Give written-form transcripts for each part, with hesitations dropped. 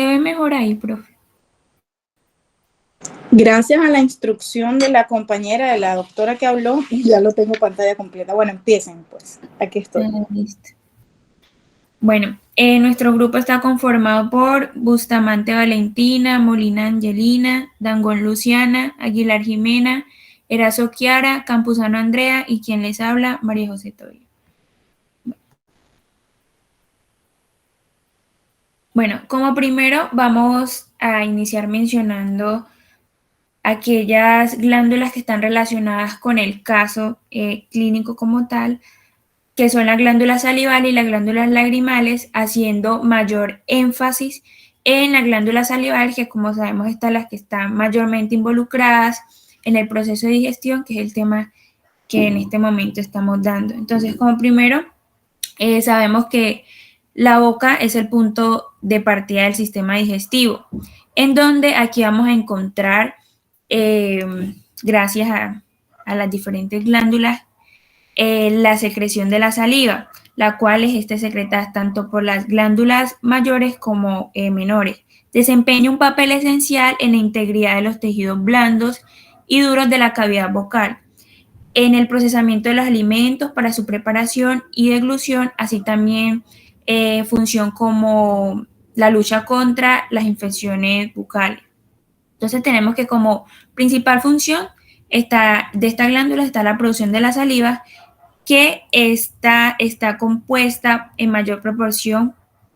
Se ve mejor ahí, profe. Gracias a la instrucción de la compañera, de la doctora que habló, ya lo tengo pantalla completa. Bueno, empiecen pues. Aquí estoy. Listo. Bueno, nuestro grupo está conformado por Bustamante Valentina, Molina Angelina, Dangón Luciana, Aguilar Jimena, Erazo Kiara, Campuzano Andrea y quien les habla, María José Toyo. Bueno, como primero vamos a iniciar mencionando aquellas glándulas que están relacionadas con el caso clínico como tal, que son la glándula salival y las glándulas lagrimales, haciendo mayor énfasis en la glándula salival, que como sabemos están las que están mayormente involucradas en el proceso de digestión, que es el tema que en este momento estamos dando. Entonces, como primero, sabemos que la boca es el punto de partida del sistema digestivo, en donde aquí vamos a encontrar, gracias a las diferentes glándulas, la secreción de la saliva, la cual es secretada tanto por las glándulas mayores como menores. Desempeña un papel esencial en la integridad de los tejidos blandos y duros de la cavidad vocal, en el procesamiento de los alimentos para su preparación y deglución, así también función como la lucha contra las infecciones bucales. Entonces tenemos que como principal función de esta glándula está la producción de la saliva, que está compuesta en mayor proporción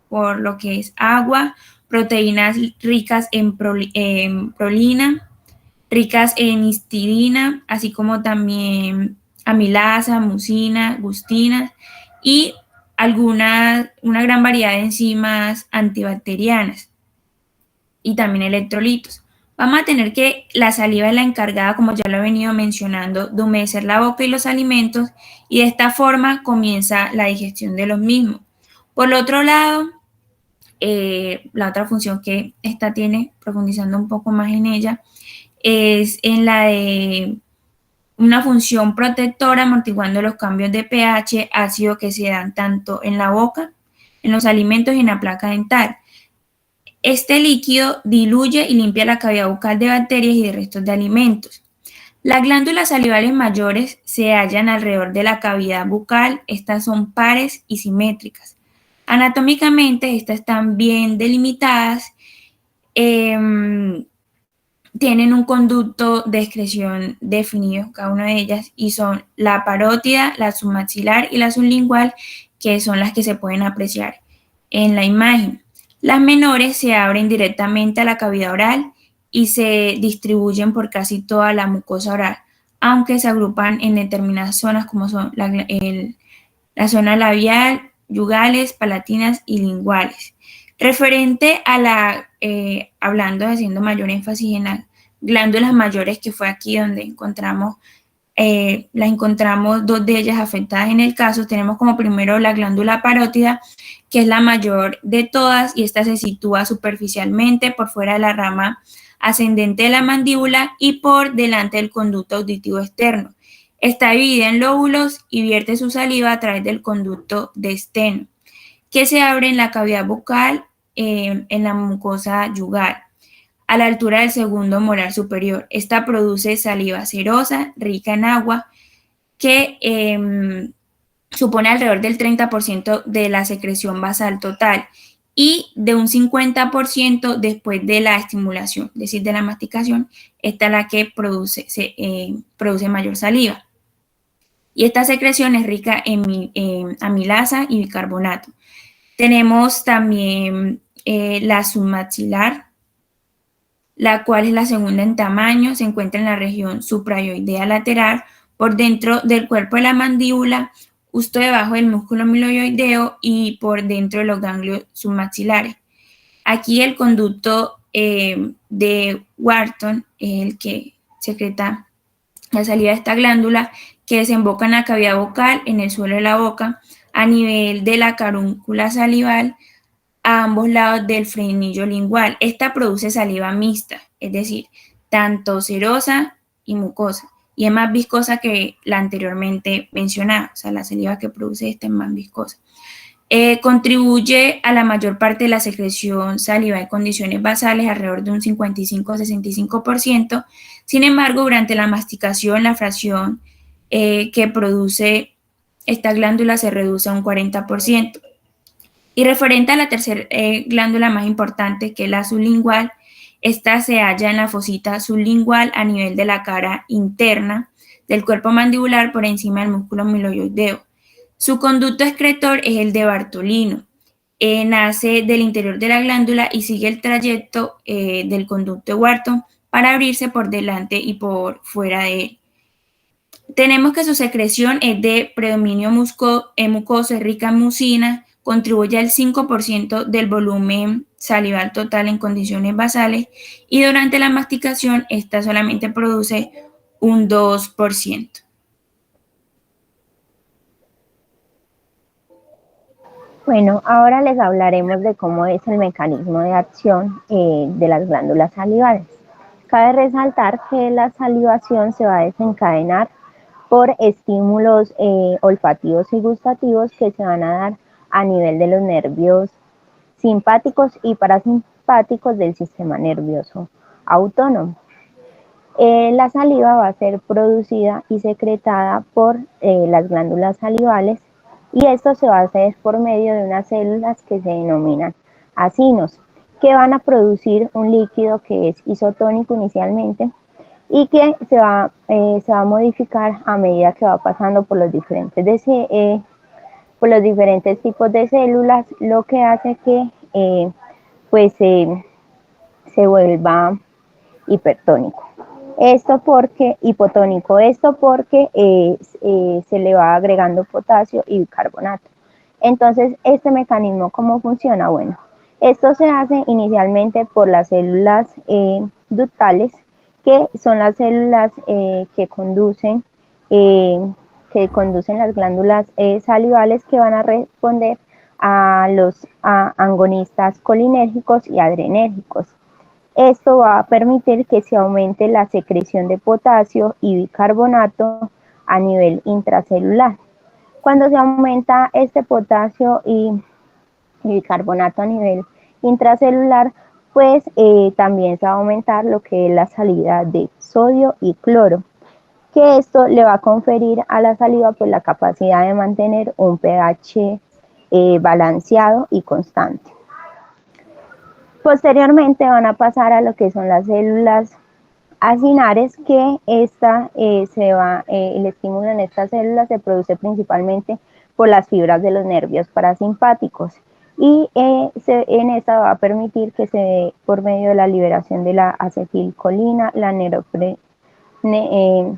por lo que es agua, proteínas ricas en prolina, ricas en histidina, así como también amilasa, mucina, gustina y una gran variedad de enzimas antibacterianas y también electrolitos. Vamos a tener que la saliva es la encargada, como ya lo he venido mencionando, de humedecer la boca y los alimentos, y de esta forma comienza la digestión de los mismos. Por el otro lado, la otra función que esta tiene, profundizando un poco más en ella, es en la de una función protectora, amortiguando los cambios de pH ácido que se dan tanto en la boca, en los alimentos y en la placa dental. Este líquido diluye y limpia la cavidad bucal de bacterias y de restos de alimentos. Las glándulas salivales mayores se hallan alrededor de la cavidad bucal. Estas son pares y simétricas. Anatómicamente, estas están bien delimitadas. Tienen un conducto de excreción definido, cada una de ellas, y son la parótida, la submaxilar y la sublingual, que son las que se pueden apreciar en la imagen. Las menores se abren directamente a la cavidad oral y se distribuyen por casi toda la mucosa oral, aunque se agrupan en determinadas zonas como son la zona labial, yugales, palatinas y linguales. Referente a haciendo mayor énfasis en las glándulas mayores, que fue aquí donde las encontramos dos de ellas afectadas en el caso. Tenemos como primero la glándula parótida, que es la mayor de todas, y esta se sitúa superficialmente por fuera de la rama ascendente de la mandíbula y por delante del conducto auditivo externo. Está dividida en lóbulos y vierte su saliva a través del conducto de esteno, que se abre en la cavidad bucal, en la mucosa yugal, a la altura del segundo molar superior. Esta produce saliva serosa, rica en agua, que supone alrededor del 30% de la secreción basal total y de un 50% después de la estimulación, es decir, de la masticación. Esta es la que produce mayor saliva. Y esta secreción es rica en amilasa y bicarbonato. Tenemos también la submaxilar, la cual es la segunda en tamaño, se encuentra en la región suprayoidea lateral, por dentro del cuerpo de la mandíbula, justo debajo del músculo miloioideo y por dentro de los ganglios submaxilares. Aquí el conducto de Wharton es el que secreta la salida de esta glándula, que desemboca en la cavidad vocal, en el suelo de la boca, a nivel de la carúncula salival, a ambos lados del frenillo lingual. Esta produce saliva mixta, es decir, tanto serosa y mucosa, y es más viscosa que la anteriormente mencionada, o sea, la saliva que produce esta es más viscosa. Contribuye a la mayor parte de la secreción saliva en condiciones basales, alrededor de un 55-65%. Sin embargo, durante la masticación, la fracción que produce esta glándula se reduce a un 40%. Y referente a la tercera glándula más importante, que es la sublingual, esta se halla en la fosita sublingual a nivel de la cara interna del cuerpo mandibular por encima del músculo miloioideo. Su conducto excretor es el de Bartolino. Nace del interior de la glándula y sigue el trayecto del conducto de Wharton para abrirse por delante y por fuera de él. Tenemos que su secreción es de predominio mucoso, es rica en mucina, contribuye al 5% del volumen salival total en condiciones basales y durante la masticación esta solamente produce un 2%. Bueno, ahora les hablaremos de cómo es el mecanismo de acción de las glándulas salivales. Cabe resaltar que la salivación se va a desencadenar por estímulos olfativos y gustativos que se van a dar a nivel de los nervios simpáticos y parasimpáticos del sistema nervioso autónomo. La saliva va a ser producida y secretada por las glándulas salivales y esto se va a hacer por medio de unas células que se denominan acinos, que van a producir un líquido que es isotónico inicialmente y que se va a modificar a medida que va pasando por los diferentes tipos de células, lo que hace que se vuelva hipertónico. Hipotónico, esto porque se le va agregando potasio y bicarbonato. Entonces, este mecanismo, ¿cómo funciona? Bueno, esto se hace inicialmente por las células ductales, que son las células que conducen las glándulas salivales, que van a responder a los angonistas colinérgicos y adrenérgicos. Esto va a permitir que se aumente la secreción de potasio y bicarbonato a nivel intracelular. Cuando se aumenta este potasio y bicarbonato a nivel intracelular, pues también se va a aumentar lo que es la salida de sodio y cloro, que esto le va a conferir a la saliva pues la capacidad de mantener un pH balanceado y constante. Posteriormente van a pasar a lo que son las células acinares, que el estímulo en estas células se produce principalmente por las fibras de los nervios parasimpáticos y en esta va a permitir que se dé por medio de la liberación de la acetilcolina, la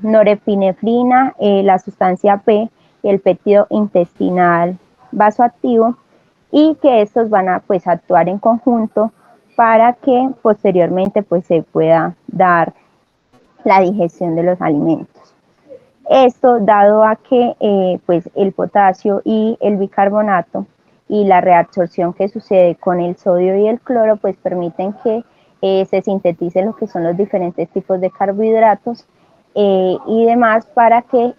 norepinefrina, la sustancia P y el péptido intestinal vasoactivo, y que estos van a pues actuar en conjunto para que posteriormente pues se pueda dar la digestión de los alimentos. Esto dado a que pues el potasio y el bicarbonato y la reabsorción que sucede con el sodio y el cloro pues permiten que se sintetice lo que son los diferentes tipos de carbohidratos y demás, para que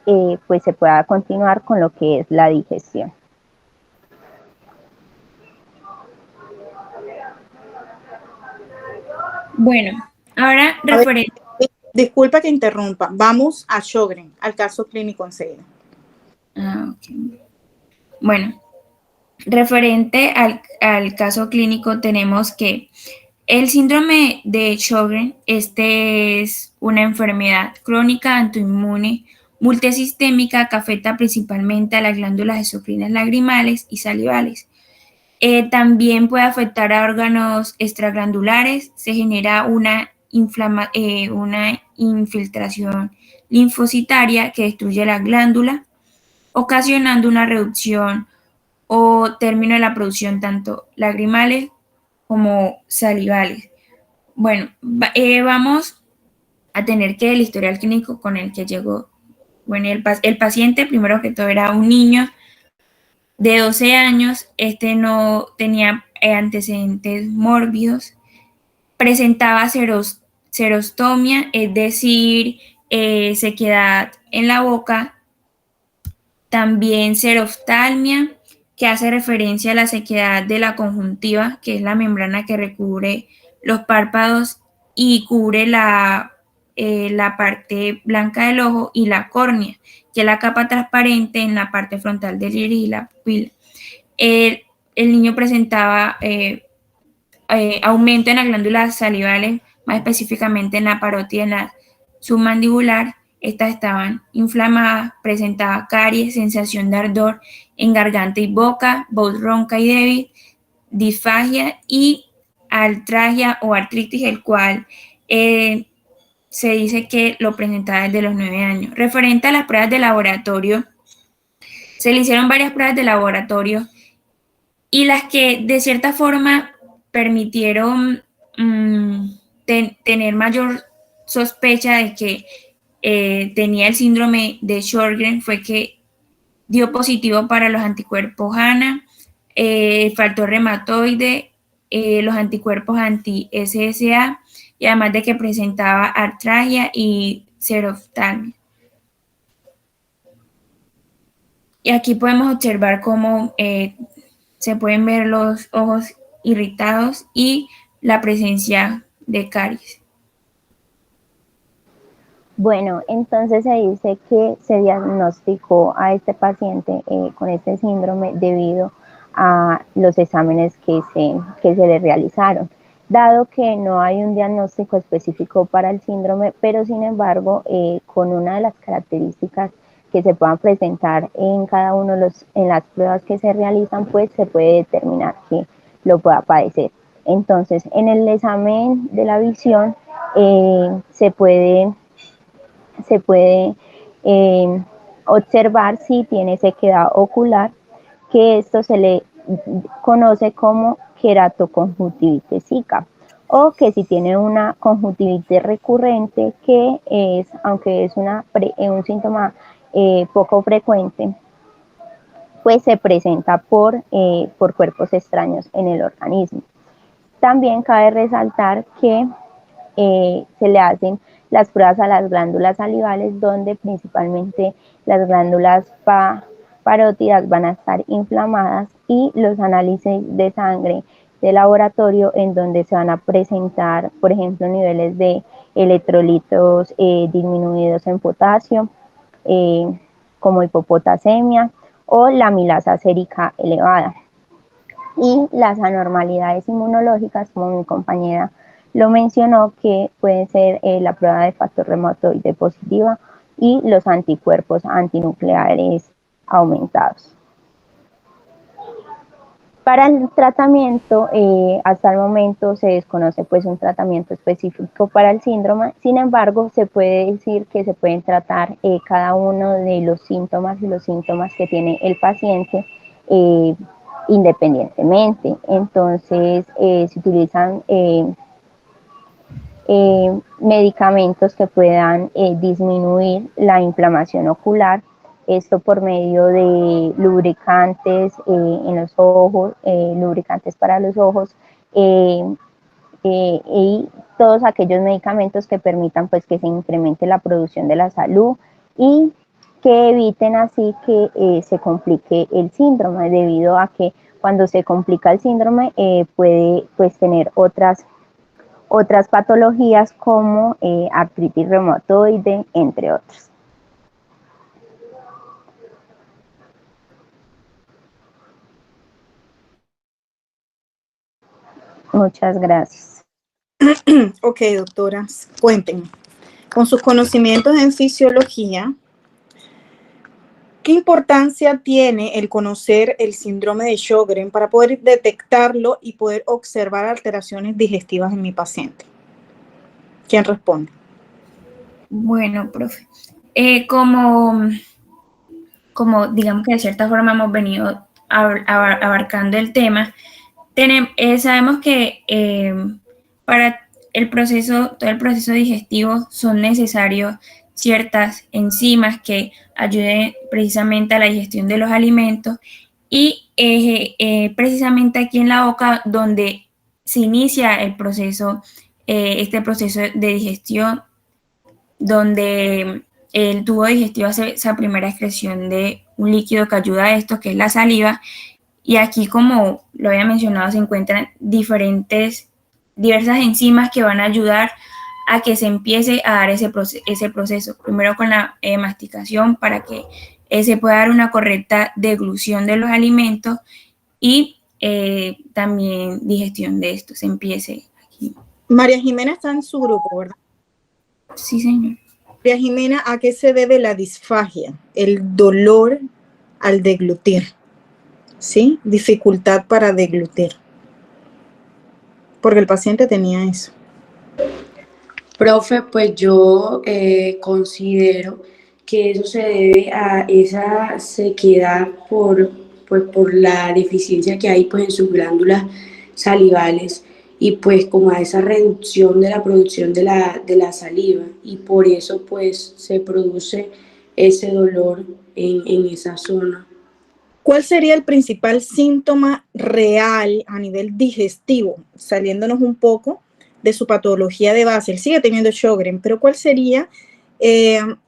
pues se pueda continuar con lo que es la digestión. Bueno, ahora referente. Disculpa que interrumpa. Vamos a Sjögren, al caso clínico enseguida. Okay. Bueno, referente al caso clínico, tenemos que el síndrome de Sjögren, es una enfermedad crónica autoinmune multisistémica que afecta principalmente a las glándulas exocrinas lagrimales y salivales. También puede afectar a órganos extraglandulares, se genera una infiltración linfocitaria que destruye la glándula, ocasionando una reducción o término de la producción tanto lagrimales como salivales. Bueno, vamos a tener que el historial clínico con el que llegó. Bueno, el paciente, primero que todo, era un niño de 12 años, no tenía antecedentes mórbidos, presentaba serostomía, es decir, sequedad en la boca, también seroftalmia, que hace referencia a la sequedad de la conjuntiva, que es la membrana que recubre los párpados y cubre la parte blanca del ojo, y la córnea, que es la capa transparente en la parte frontal del iris y la pupila. El niño presentaba aumento en las glándulas salivales, más específicamente en la parótida y en la submandibular. Estas estaban inflamadas, presentaba caries, sensación de ardor en garganta y boca, voz ronca y débil, disfagia y artralgia o artritis, el cual se dice que lo presentaba desde los 9 años. Referente a las pruebas de laboratorio, se le hicieron varias pruebas de laboratorio, y las que de cierta forma permitieron tener mayor sospecha de que tenía el síndrome de Sjögren fue que dio positivo para los anticuerpos ANA, factor reumatoide, los anticuerpos anti-SSA, y además de que presentaba artralgia y xeroftalmia. Y aquí podemos observar cómo se pueden ver los ojos irritados y la presencia de caries. Bueno, entonces se dice que se diagnosticó a este paciente con este síndrome debido a los exámenes que se le realizaron. Dado que no hay un diagnóstico específico para el síndrome, pero sin embargo, con una de las características que se puedan presentar en cada uno en las pruebas que se realizan, pues se puede determinar que lo pueda padecer. Entonces, en el examen de la visión se puede observar si tiene sequedad ocular, que esto se le conoce como queratoconjuntivitis zika, o que si tiene una conjuntivitis recurrente, que es, aunque es un síntoma poco frecuente, pues se presenta por cuerpos extraños en el organismo. También cabe resaltar que se le hacen las pruebas a las glándulas salivales, donde principalmente las glándulas parótidas van a estar inflamadas, y los análisis de sangre de laboratorio, en donde se van a presentar, por ejemplo, niveles de electrolitos disminuidos en potasio, como hipopotasemia, o la amilasa sérica elevada. Y las anormalidades inmunológicas, como mi compañera lo mencionó, que pueden ser la prueba de factor reumatoide positiva y los anticuerpos antinucleares aumentados. Para el tratamiento, hasta el momento se desconoce pues un tratamiento específico para el síndrome. Sin embargo, se puede decir que se pueden tratar cada uno de los síntomas que tiene el paciente independientemente. Entonces, se utilizan medicamentos que puedan disminuir la inflamación ocular, esto por medio de lubricantes en los ojos, lubricantes para los ojos, y todos aquellos medicamentos que permitan pues que se incremente la producción de la salud y que eviten así que se complique el síndrome, debido a que cuando se complica el síndrome puede pues tener otras patologías como artritis reumatoide, entre otros. Muchas gracias. Ok, doctoras, cuéntenme. Con sus conocimientos en fisiología, ¿qué importancia tiene el conocer el síndrome de Sjögren para poder detectarlo y poder observar alteraciones digestivas en mi paciente? ¿Quién responde? Bueno, profe, como digamos que de cierta forma hemos venido abarcando el tema, sabemos que para todo el proceso digestivo son necesarios ciertas enzimas que ayuden precisamente a la digestión de los alimentos, y precisamente aquí en la boca donde se inicia el proceso, este proceso de digestión, donde el tubo digestivo hace esa primera excreción de un líquido que ayuda a esto, que es la saliva, Y aquí, como lo había mencionado, se encuentran diversas enzimas que van a ayudar a que se empiece a dar ese proceso. Primero con la masticación para que se pueda dar una correcta deglución de los alimentos y también digestión de esto. Se empiece aquí. María Jimena está en su grupo, ¿verdad? Sí, señor. María Jimena, ¿a qué se debe la disfagia? El dolor al deglutir, ¿sí? Dificultad para deglutir. Porque el paciente tenía eso. Profe, pues yo considero que eso se debe a esa sequedad por la deficiencia que hay pues, en sus glándulas salivales y pues como a esa reducción de la producción de la saliva y por eso pues se produce ese dolor en esa zona. ¿Cuál sería el principal síntoma real a nivel digestivo? Saliéndonos un poco de su patología de base. Él sigue teniendo Sjögren, pero ¿cuál sería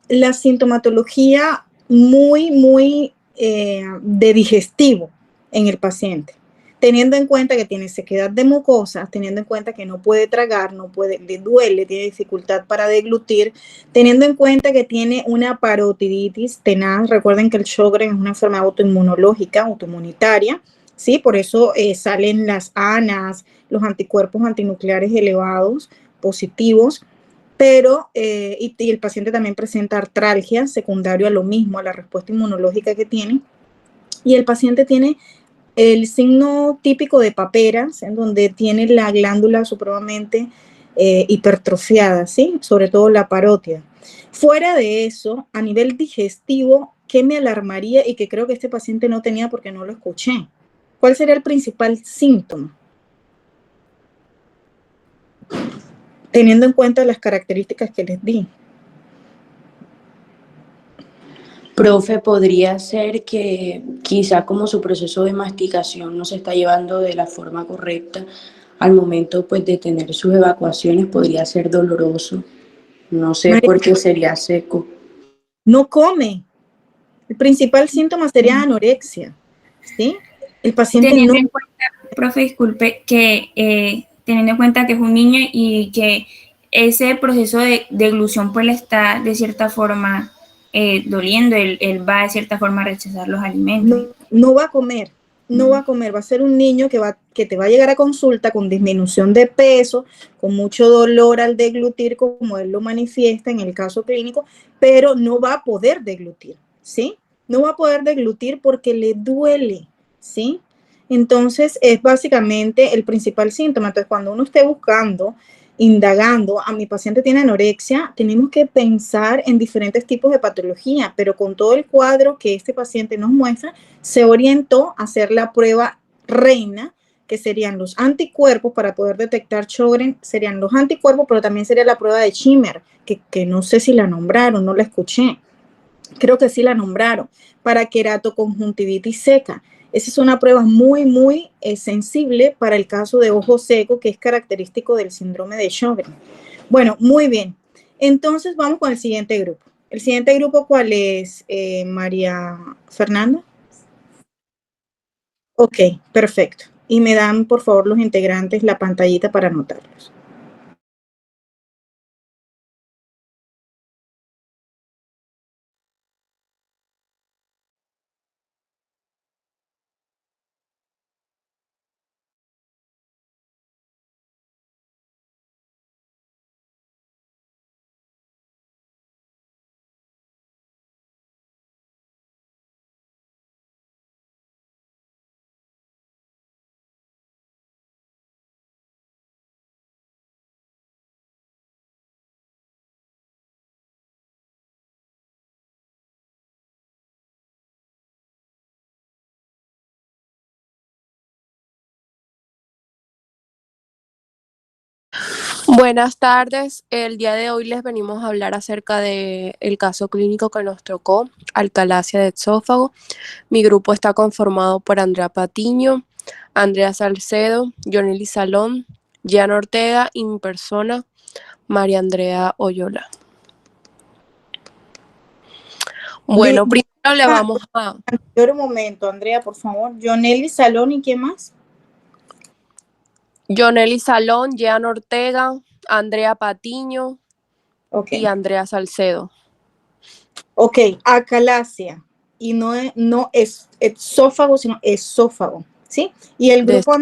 la sintomatología muy de digestivo en el paciente? Teniendo en cuenta que tiene sequedad de mucosas, teniendo en cuenta que no puede tragar, le duele, tiene dificultad para deglutir, teniendo en cuenta que tiene una parotiditis tenaz. Recuerden que el Sjögren es una enfermedad autoinmunológica, autoinmunitaria, ¿sí? Por eso salen las ANAs, los anticuerpos antinucleares elevados, positivos, pero y el paciente también presenta artralgia secundario a lo mismo, a la respuesta inmunológica que tiene, y el paciente tiene el signo típico de paperas, en donde tiene la glándula supremamente hipertrofiada, ¿sí? Sobre todo la parótida. Fuera de eso, a nivel digestivo, ¿qué me alarmaría y que creo que este paciente no tenía porque no lo escuché? ¿Cuál sería el principal síntoma? Teniendo en cuenta las características que les di. Profe, podría ser que quizá como su proceso de masticación no se está llevando de la forma correcta al momento pues de tener sus evacuaciones, podría ser doloroso. No sé por qué sería seco. No come. El principal síntoma sería anorexia, ¿sí? El paciente Teniendo no... en cuenta, profe, disculpe, que teniendo en cuenta que es un niño y que ese proceso de deglución pues le está de cierta forma doliendo, él va de cierta forma a rechazar los alimentos. No va a comer, no va a comer, va a ser un niño que te va a llegar a consulta con disminución de peso, con mucho dolor al deglutir, como él lo manifiesta en el caso clínico, pero no va a poder deglutir, ¿sí? No va a poder deglutir porque le duele, ¿sí? Entonces, es básicamente el principal síntoma. Entonces, cuando uno esté buscando, indagando, a mi paciente tiene anorexia, tenemos que pensar en diferentes tipos de patología, pero con todo el cuadro que este paciente nos muestra, se orientó a hacer la prueba reina, que serían los anticuerpos para poder detectar Sjögren, serían los anticuerpos, pero también sería la prueba de Schimmer, que no sé si la nombraron, no la escuché. Creo que sí la nombraron, para queratoconjuntivitis seca. Esa es una prueba muy sensible para el caso de ojo seco, que es característico del síndrome de Sjögren. Bueno, muy bien. Entonces vamos con el siguiente grupo. ¿El siguiente grupo cuál es, María Fernanda? Ok, perfecto. Y me dan, por favor, los integrantes la pantallita para anotarlos. Buenas tardes, el día de hoy les venimos a hablar acerca del caso clínico que nos tocó, alcalasia de esófago. Mi grupo está conformado por Andrea Patiño, Andrea Salcedo, Johnny Salón, Jan Ortega y mi persona, María Andrea Oyola. Bueno, Pero le vamos a Anterior momento, Andrea, por favor. Jonely Salón, ¿y quién más? Jonely Salón, Jean Ortega, Andrea Patiño Ok. y Andrea Salcedo. Ok, acalasia. Y no es esófago, sino esófago, ¿sí? Y el grupo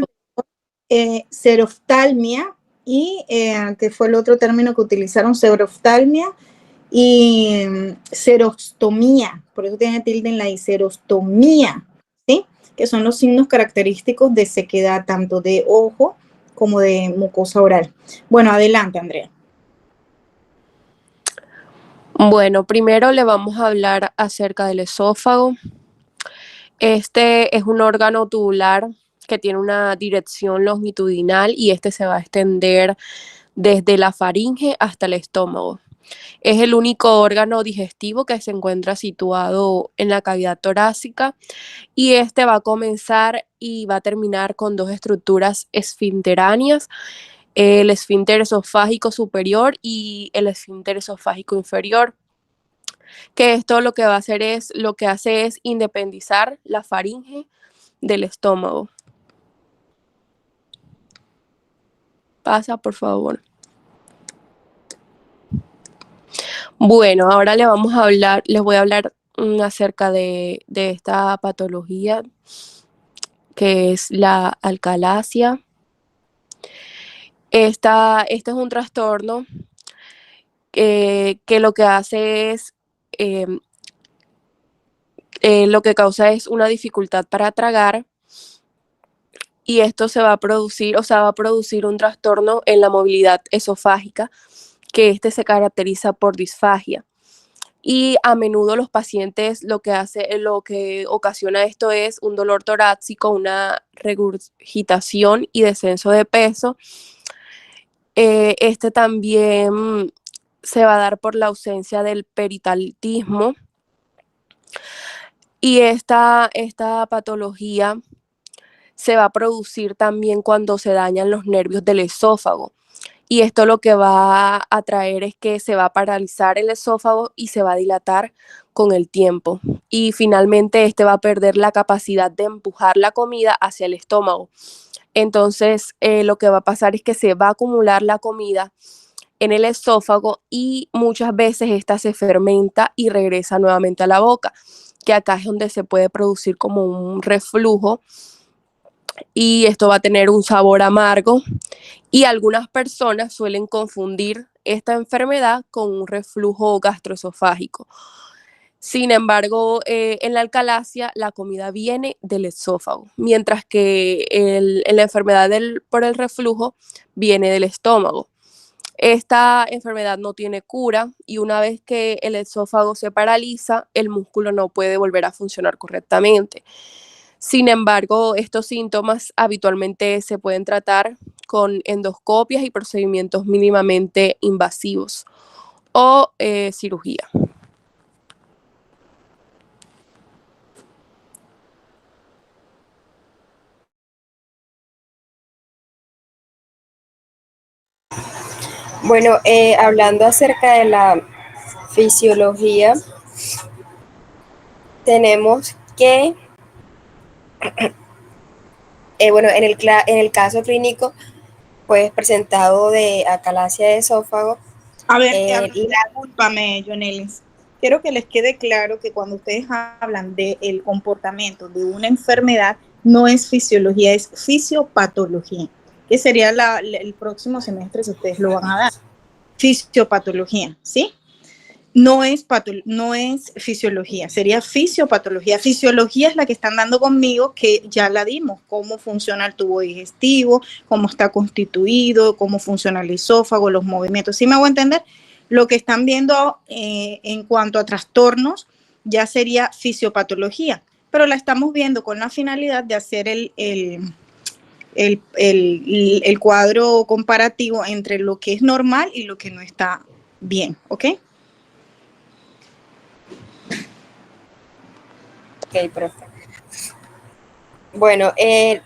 seroftalmia y que fue el otro término que utilizaron, seroftalmia y serostomía, por eso tiene tilde en la I, serostomía, ¿sí? Que son los signos característicos de sequedad tanto de ojo como de mucosa oral. Bueno, adelante, Andrea. Bueno, primero le vamos a hablar acerca del esófago. Este es un órgano tubular que tiene una dirección longitudinal y este se va a extender desde la faringe hasta el estómago. Es el único órgano digestivo que se encuentra situado en la cavidad torácica y este va a comenzar y va a terminar con dos estructuras esfinteráneas, el esfínter esofágico superior y el esfínter esofágico inferior, que esto lo que va a hacer es, lo que hace es independizar la faringe del estómago. Pasa, por favor. Bueno, ahora les voy a hablar acerca de esta patología que es la alcalasia. Este es un trastorno que lo que hace es, lo que causa es una dificultad para tragar y esto se va a producir, o sea, va a producir un trastorno en la movilidad esofágica, que este se caracteriza por disfagia. Y a menudo los pacientes lo que ocasiona esto es un dolor torácico, una regurgitación y descenso de peso. Este también se va a dar por la ausencia del peritalitismo. Y esta patología se va a producir también cuando se dañan los nervios del esófago. Y esto lo que va a traer es que se va a paralizar el esófago y se va a dilatar con el tiempo. Y finalmente este va a perder la capacidad de empujar la comida hacia el estómago. Entonces lo que va a pasar es que se va a acumular la comida en el esófago y muchas veces esta se fermenta y regresa nuevamente a la boca, que acá es donde se puede producir como un reflujo y esto va a tener un sabor amargo y algunas personas suelen confundir esta enfermedad con un reflujo gastroesofágico. Sin embargo, en la alcalasia la comida viene del esófago, mientras que en la enfermedad por el reflujo viene del estómago. Esta enfermedad no tiene cura y una vez que el esófago se paraliza, el músculo no puede volver a funcionar correctamente. Sin embargo, estos síntomas habitualmente se pueden tratar con endoscopias y procedimientos mínimamente invasivos o cirugía. Bueno, hablando acerca de la fisiología, tenemos que, bueno, en el caso clínico, pues presentado de acalasia de esófago. A ver, discúlpame, Jonelis. Quiero que les quede claro que cuando ustedes hablan del comportamiento de una enfermedad, no es fisiología, es fisiopatología, que sería el próximo semestre si ustedes lo van a dar. Fisiopatología, ¿sí? No es fisiología, sería fisiopatología. Fisiología es la que están dando conmigo, que ya la dimos, cómo funciona el tubo digestivo, cómo está constituido, cómo funciona el esófago, los movimientos. ¿Sí me hago entender? Lo que están viendo en cuanto a trastornos ya sería fisiopatología, pero la estamos viendo con la finalidad de hacer el cuadro comparativo entre lo que es normal y lo que no está bien, ¿ok? Ok, profe. Bueno, el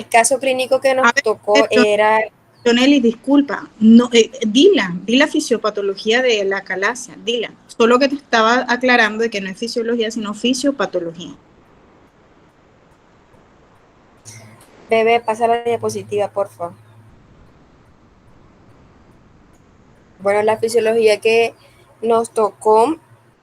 caso clínico que nos tocó era... Tonelli, disculpa, no, di la fisiopatología de la acalasia, dila. Solo que te estaba aclarando de que no es fisiología, sino fisiopatología. Bebé, pasa la diapositiva, por favor. Bueno, la fisiología que nos tocó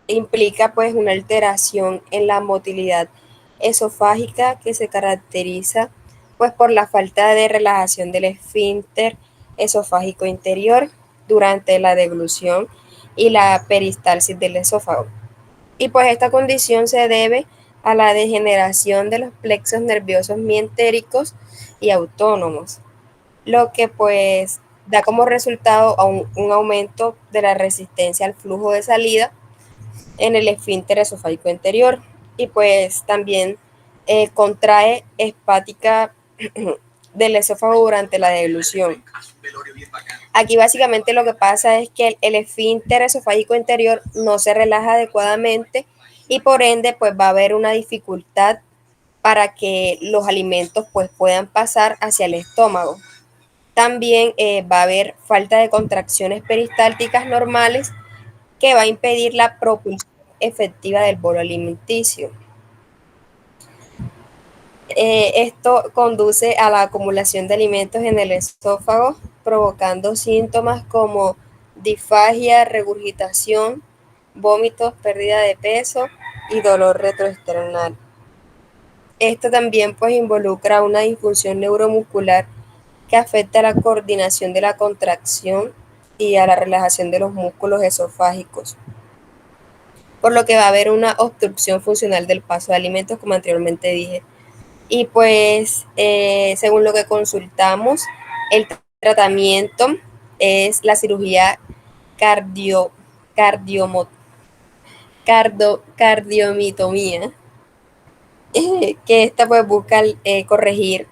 implica pues una alteración en la motilidad esofágica que se caracteriza pues por la falta de relajación del esfínter esofágico interior durante la deglución y la peristalsis del esófago. Y pues esta condición se debe a la degeneración de los plexos nerviosos mientéricos y autónomos, lo que pues da como resultado a un aumento de la resistencia al flujo de salida en el esfínter esofágico interior y pues también contrae espática del esófago durante la deglución. Aquí básicamente lo que pasa es que el esfínter esofágico interior no se relaja adecuadamente y por ende pues va a haber una dificultad para que los alimentos pues puedan pasar hacia el estómago. También va a haber falta de contracciones peristálticas normales que va a impedir la propulsión efectiva del bolo alimenticio. Esto conduce a la acumulación de alimentos en el esófago, provocando síntomas como disfagia, regurgitación, vómitos, pérdida de peso y dolor retroesternal. Esto también pues involucra una disfunción neuromuscular que afecta a la coordinación de la contracción y a la relajación de los músculos esofágicos, por lo que va a haber una obstrucción funcional del paso de alimentos, como anteriormente dije. Y pues, según lo que consultamos, el tratamiento es la cirugía cardiomitomía, que esta pues busca corregir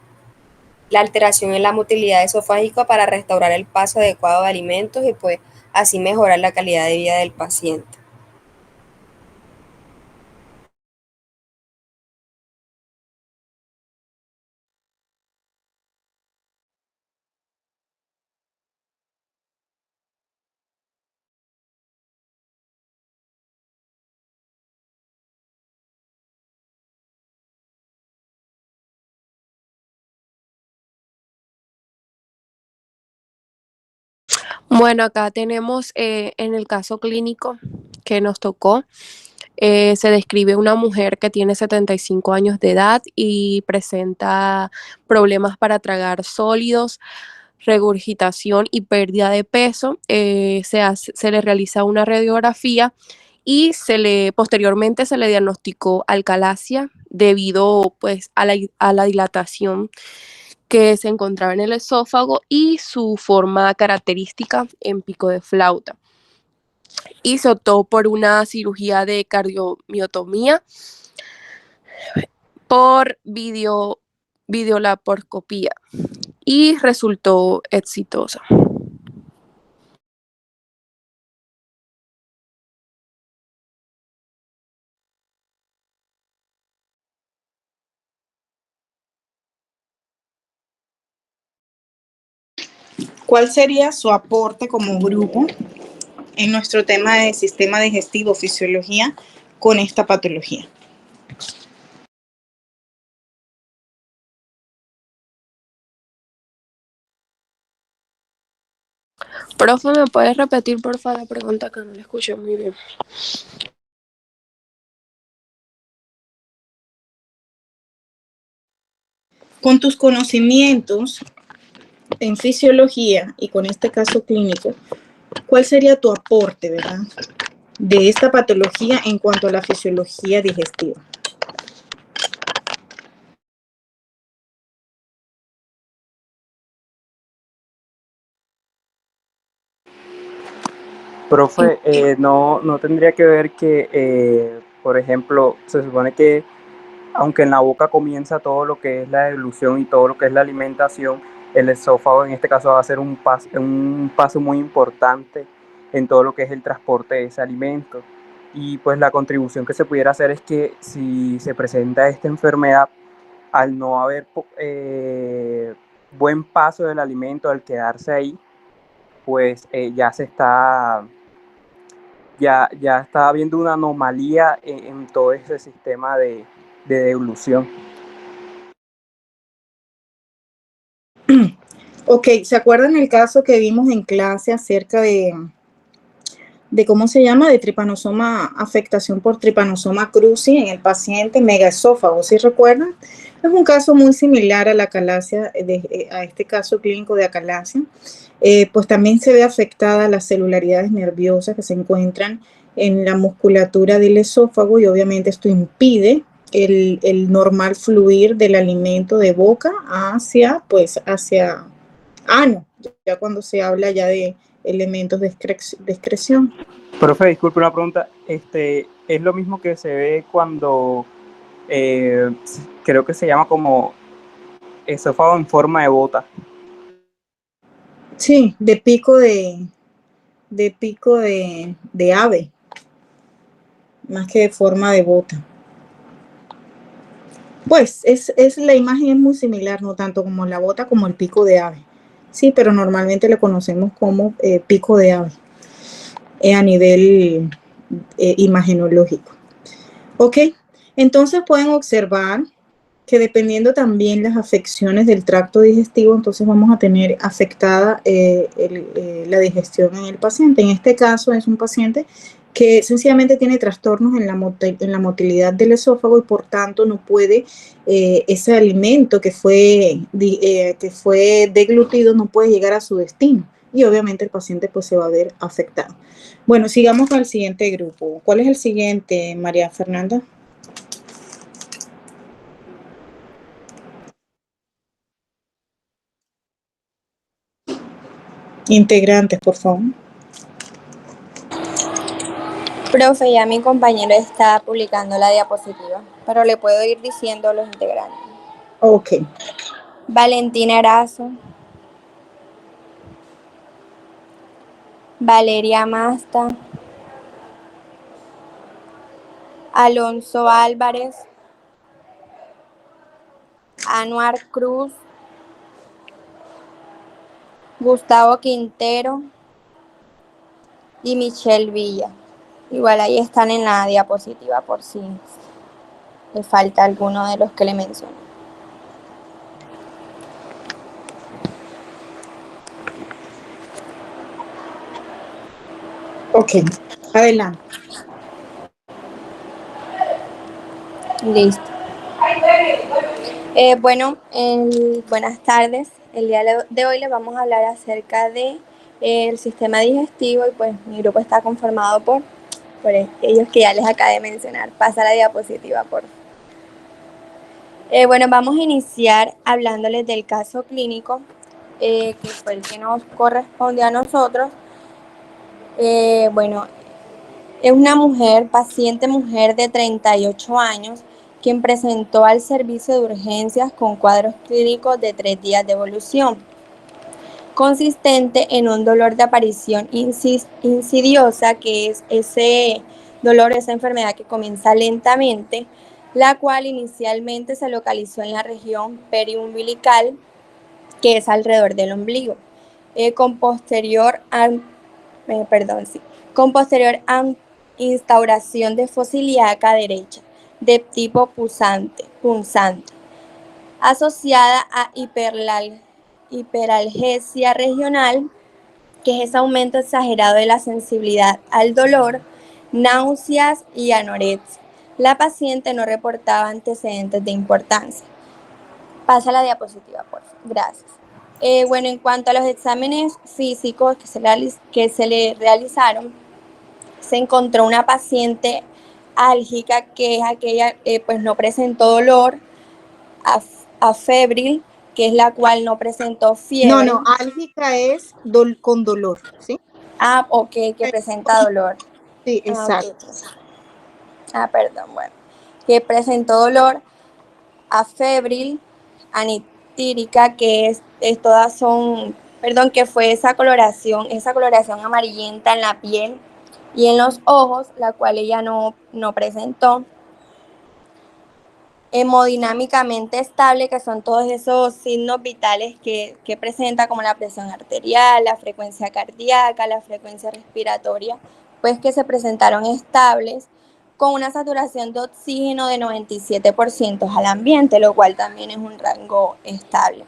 la alteración en la motilidad esofágica para restaurar el paso adecuado de alimentos y pues así mejorar la calidad de vida del paciente. Bueno, acá tenemos en el caso clínico que nos tocó, se describe una mujer que tiene 75 años de edad y presenta problemas para tragar sólidos, regurgitación y pérdida de peso. Se le realiza una radiografía y posteriormente se le diagnosticó alcalasia debido pues a la dilatación que se encontraba en el esófago y su forma característica en pico de flauta. Y se optó por una cirugía de cardiomiotomía por videolaparoscopía y resultó exitosa. ¿Cuál sería su aporte como grupo en nuestro tema de sistema digestivo, fisiología, con esta patología? Profe, ¿me puedes repetir por favor la pregunta que no la escuché muy bien? Con tus conocimientos en fisiología y con este caso clínico, ¿cuál sería tu aporte, verdad, de esta patología en cuanto a la fisiología digestiva? Profe, no tendría que ver que, por ejemplo, se supone que aunque en la boca comienza todo lo que es la deglución y todo lo que es la alimentación, el esófago en este caso va a ser un paso muy importante en todo lo que es el transporte de ese alimento. Y pues la contribución que se pudiera hacer es que si se presenta esta enfermedad, al no haber buen paso del alimento al quedarse ahí, pues ya está habiendo una anomalía en todo ese sistema de deglución. Ok, ¿se acuerdan el caso que vimos en clase acerca de cómo se llama, de tripanosoma, afectación por tripanosoma cruzi en el paciente megaesófago? ¿Sí recuerdan? Es un caso muy similar a la acalasia, a este caso clínico de acalasia. Pues también se ve afectada las celularidades nerviosas que se encuentran en la musculatura del esófago, y obviamente esto impide el normal fluir del alimento de boca hacia ano, ya cuando se habla ya de elementos de excreción. Profe, disculpe una pregunta. ¿Es lo mismo que se ve cuando creo que se llama como esófago en forma de bota? Sí, de pico de ave, más que de forma de bota. Pues la imagen es muy similar, no tanto como la bota como el pico de ave. Sí, pero normalmente le conocemos como pico de ave a nivel imagenológico. Ok, entonces pueden observar que dependiendo también las afecciones del tracto digestivo, entonces vamos a tener afectada la digestión en el paciente. En este caso es un paciente que sencillamente tiene trastornos en la motilidad del esófago, y por tanto no puede, ese alimento que fue deglutido no puede llegar a su destino, y obviamente el paciente pues se va a ver afectado. Bueno, sigamos con el siguiente grupo. ¿Cuál es el siguiente, María Fernanda? Integrantes, por favor. Profe, ya mi compañero está publicando la diapositiva, pero le puedo ir diciendo los integrantes. Ok. Valentina Erazo, Valeria Masta, Alonso Álvarez, Anuar Cruz, Gustavo Quintero y Michelle Villa. Igual ahí están en la diapositiva por si le falta alguno de los que le mencioné. Ok, adelante. Listo. Buenas tardes. El día de hoy les vamos a hablar acerca de el sistema digestivo, y pues mi grupo está conformado por ellos que ya les acabé de mencionar. Pasa la diapositiva, por favor. Vamos a iniciar hablándoles del caso clínico, que fue el que nos corresponde a nosotros. Es una paciente mujer de 38 años, quien presentó al servicio de urgencias con cuadros clínicos de 3 días de evolución, consistente en un dolor de aparición insidiosa, que es ese dolor, esa enfermedad que comienza lentamente, la cual inicialmente se localizó en la región periumbilical, que es alrededor del ombligo, con posterior instauración de fosa ilíaca derecha de tipo punzante, asociada a hiperalgesia regional, que es ese aumento exagerado de la sensibilidad al dolor, náuseas y anorexia. La paciente no reportaba antecedentes de importancia. Pasa la diapositiva, por favor. Gracias. En cuanto a los exámenes físicos que se le realizaron, se encontró una paciente álgica, que es aquella, pues no presentó dolor, afebril, que es la cual no presentó fiebre. No, álgica es con dolor, ¿sí? Ok, que presenta dolor. Sí, exacto. Perdón, que presentó dolor, afebril, anitírica, que que fue esa coloración amarillenta en la piel y en los ojos, la cual ella no presentó. hemodinámicamente estable, que son todos esos signos vitales que presenta, como la presión arterial, la frecuencia cardíaca, la frecuencia respiratoria, pues que se presentaron estables, con una saturación de oxígeno de 97% al ambiente, lo cual también es un rango estable.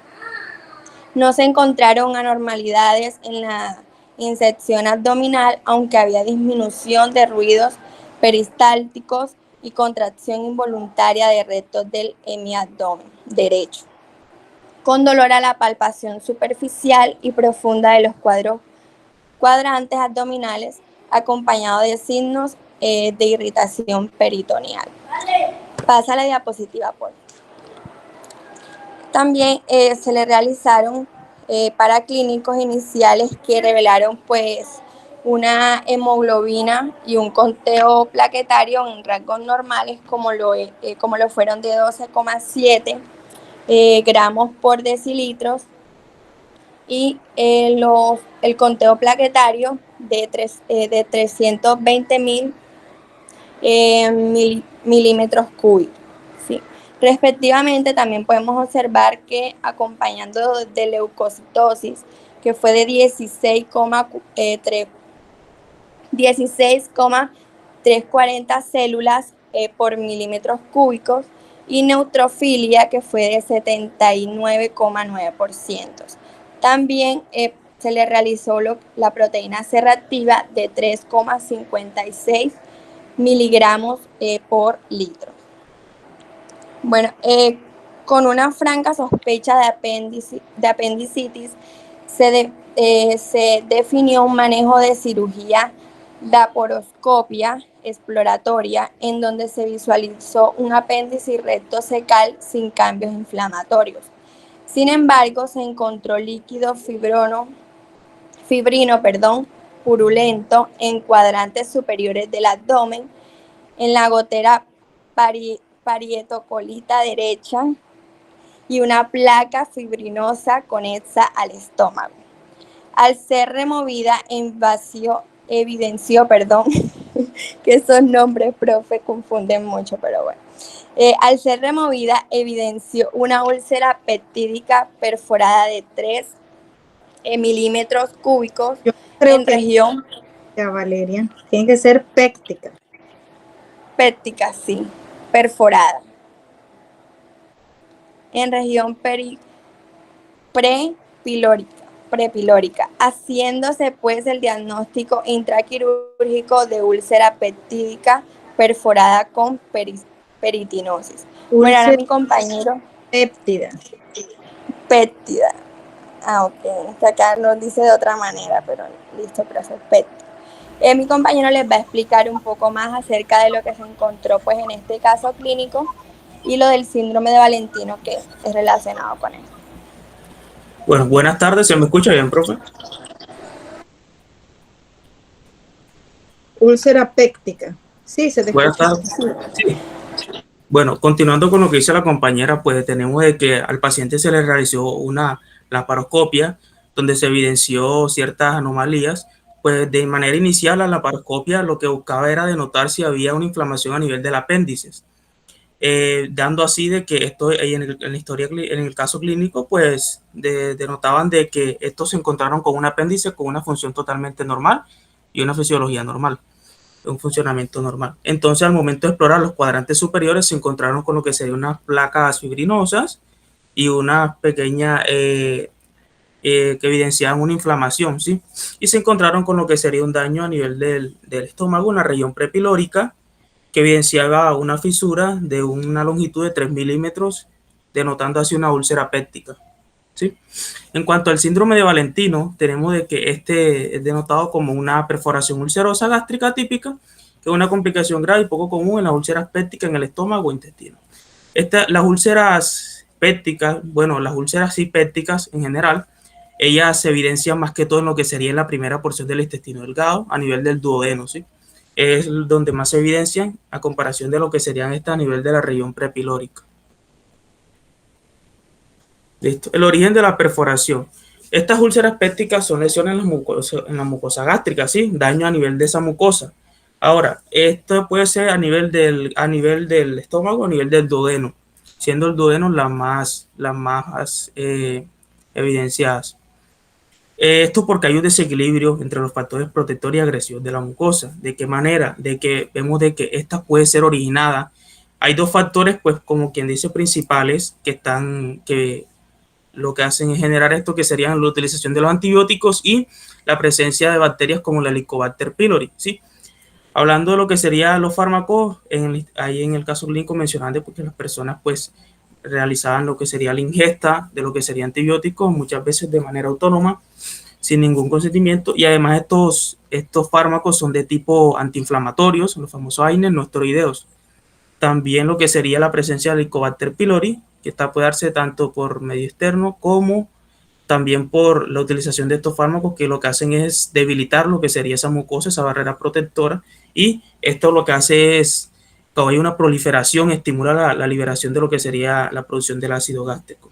No se encontraron anormalidades en la insección abdominal, aunque había disminución de ruidos peristálticos y contracción involuntaria de rectos del hemiabdomen derecho, con dolor a la palpación superficial y profunda de los cuadrantes abdominales, acompañado de signos de irritación peritoneal. Pasa la diapositiva, por favor. También se le realizaron paraclínicos iniciales que revelaron pues una hemoglobina y un conteo plaquetario en rasgos normales, como lo fueron de 12,7 gramos por decilitros, y el conteo plaquetario de 320.000 milímetros cúbicos. ¿Sí? Respectivamente, también podemos observar que, acompañando de leucocitosis, que fue de 16,340 células por milímetros cúbicos, y neutrofilia, que fue de 79,9%. También se le realizó la proteína C reactiva de 3,56 miligramos por litro. Bueno, con una franca sospecha de apendicitis, se definió un manejo de cirugía laparoscopia exploratoria, en donde se visualizó un apéndice recto secal sin cambios inflamatorios. Sin embargo, se encontró líquido fibrino, purulento en cuadrantes superiores del abdomen, en la gotera parietocolita derecha, y una placa fibrinosa conexa al estómago. Al ser removida, evidenció, que esos nombres, profe, confunden mucho, pero bueno. Al ser removida, evidenció una úlcera peptídica perforada de 3 milímetros cúbicos. Yo creo en que región... Valeria, tiene que ser péptica. Péptica, sí, perforada. En región prepilórica, haciéndose pues el diagnóstico intraquirúrgico de úlcera peptídica perforada con peritinosis. Bueno, ahora mi compañero... Péptida. Péptida. Ah, ok. Acá nos dice de otra manera, pero listo, profe, péptida. Mi compañero les va a explicar un poco más acerca de lo que se encontró pues en este caso clínico y lo del síndrome de Valentino, que es relacionado con esto. Bueno, buenas tardes, ¿se me escucha bien, profe? Úlcera péptica. Sí, se te Buenas escucha. tardes. Sí. Bueno, continuando con lo que dice la compañera, pues tenemos de que al paciente se le realizó una laparoscopia donde se evidenció ciertas anomalías. Pues de manera inicial la laparoscopia lo que buscaba era denotar si había una inflamación a nivel del apéndice, dando así de que esto en el caso clínico pues denotaban de que estos se encontraron con un apéndice con una función totalmente normal y una fisiología normal, un funcionamiento normal. Entonces, al momento de explorar los cuadrantes superiores, se encontraron con lo que serían unas placas fibrinosas y una pequeña que evidenciaban una inflamación, ¿sí? Y se encontraron con lo que sería un daño a nivel del estómago, una región prepilórica, que evidenciaba una fisura de una longitud de 3 milímetros, denotando así una úlcera péptica, ¿sí? En cuanto al síndrome de Valentino, tenemos de que este es denotado como una perforación ulcerosa gástrica típica, que es una complicación grave y poco común en las úlceras pépticas en el estómago o intestino. Las úlceras pépticas, bueno, las úlceras sí pépticas en general, ellas se evidencian más que todo en lo que sería en la primera porción del intestino delgado, a nivel del duodeno, ¿sí? Es donde más se evidencian a comparación de lo que serían estas a nivel de la región prepilórica. Listo. El origen de la perforación. Estas úlceras pépticas son lesiones en la mucosa gástrica, ¿sí? Daño a nivel de esa mucosa. Ahora, esto puede ser a nivel del estómago, a nivel del duodeno. siendo el duodeno las más evidenciadas. Esto porque hay un desequilibrio entre los factores protectores y agresivos de la mucosa. ¿De qué manera? De que vemos de que esta puede ser originada. Hay dos factores, pues como quien dice, principales que lo que hacen es generar esto, que serían la utilización de los antibióticos y la presencia de bacterias como la Helicobacter pylori, ¿sí? Hablando de lo que serían los fármacos, ahí en el caso clínico mencionando porque las personas pues realizaban lo que sería la ingesta de lo que sería antibióticos, muchas veces de manera autónoma, sin ningún consentimiento, y además estos fármacos son de tipo antiinflamatorios, los famosos AINES no esteroideos. También lo que sería la presencia de Helicobacter pylori, que esta puede darse tanto por medio externo como también por la utilización de estos fármacos, que lo que hacen es debilitar lo que sería esa mucosa, esa barrera protectora, y esto lo que hace es, cuando hay una proliferación, estimula la liberación de lo que sería la producción del ácido gástrico.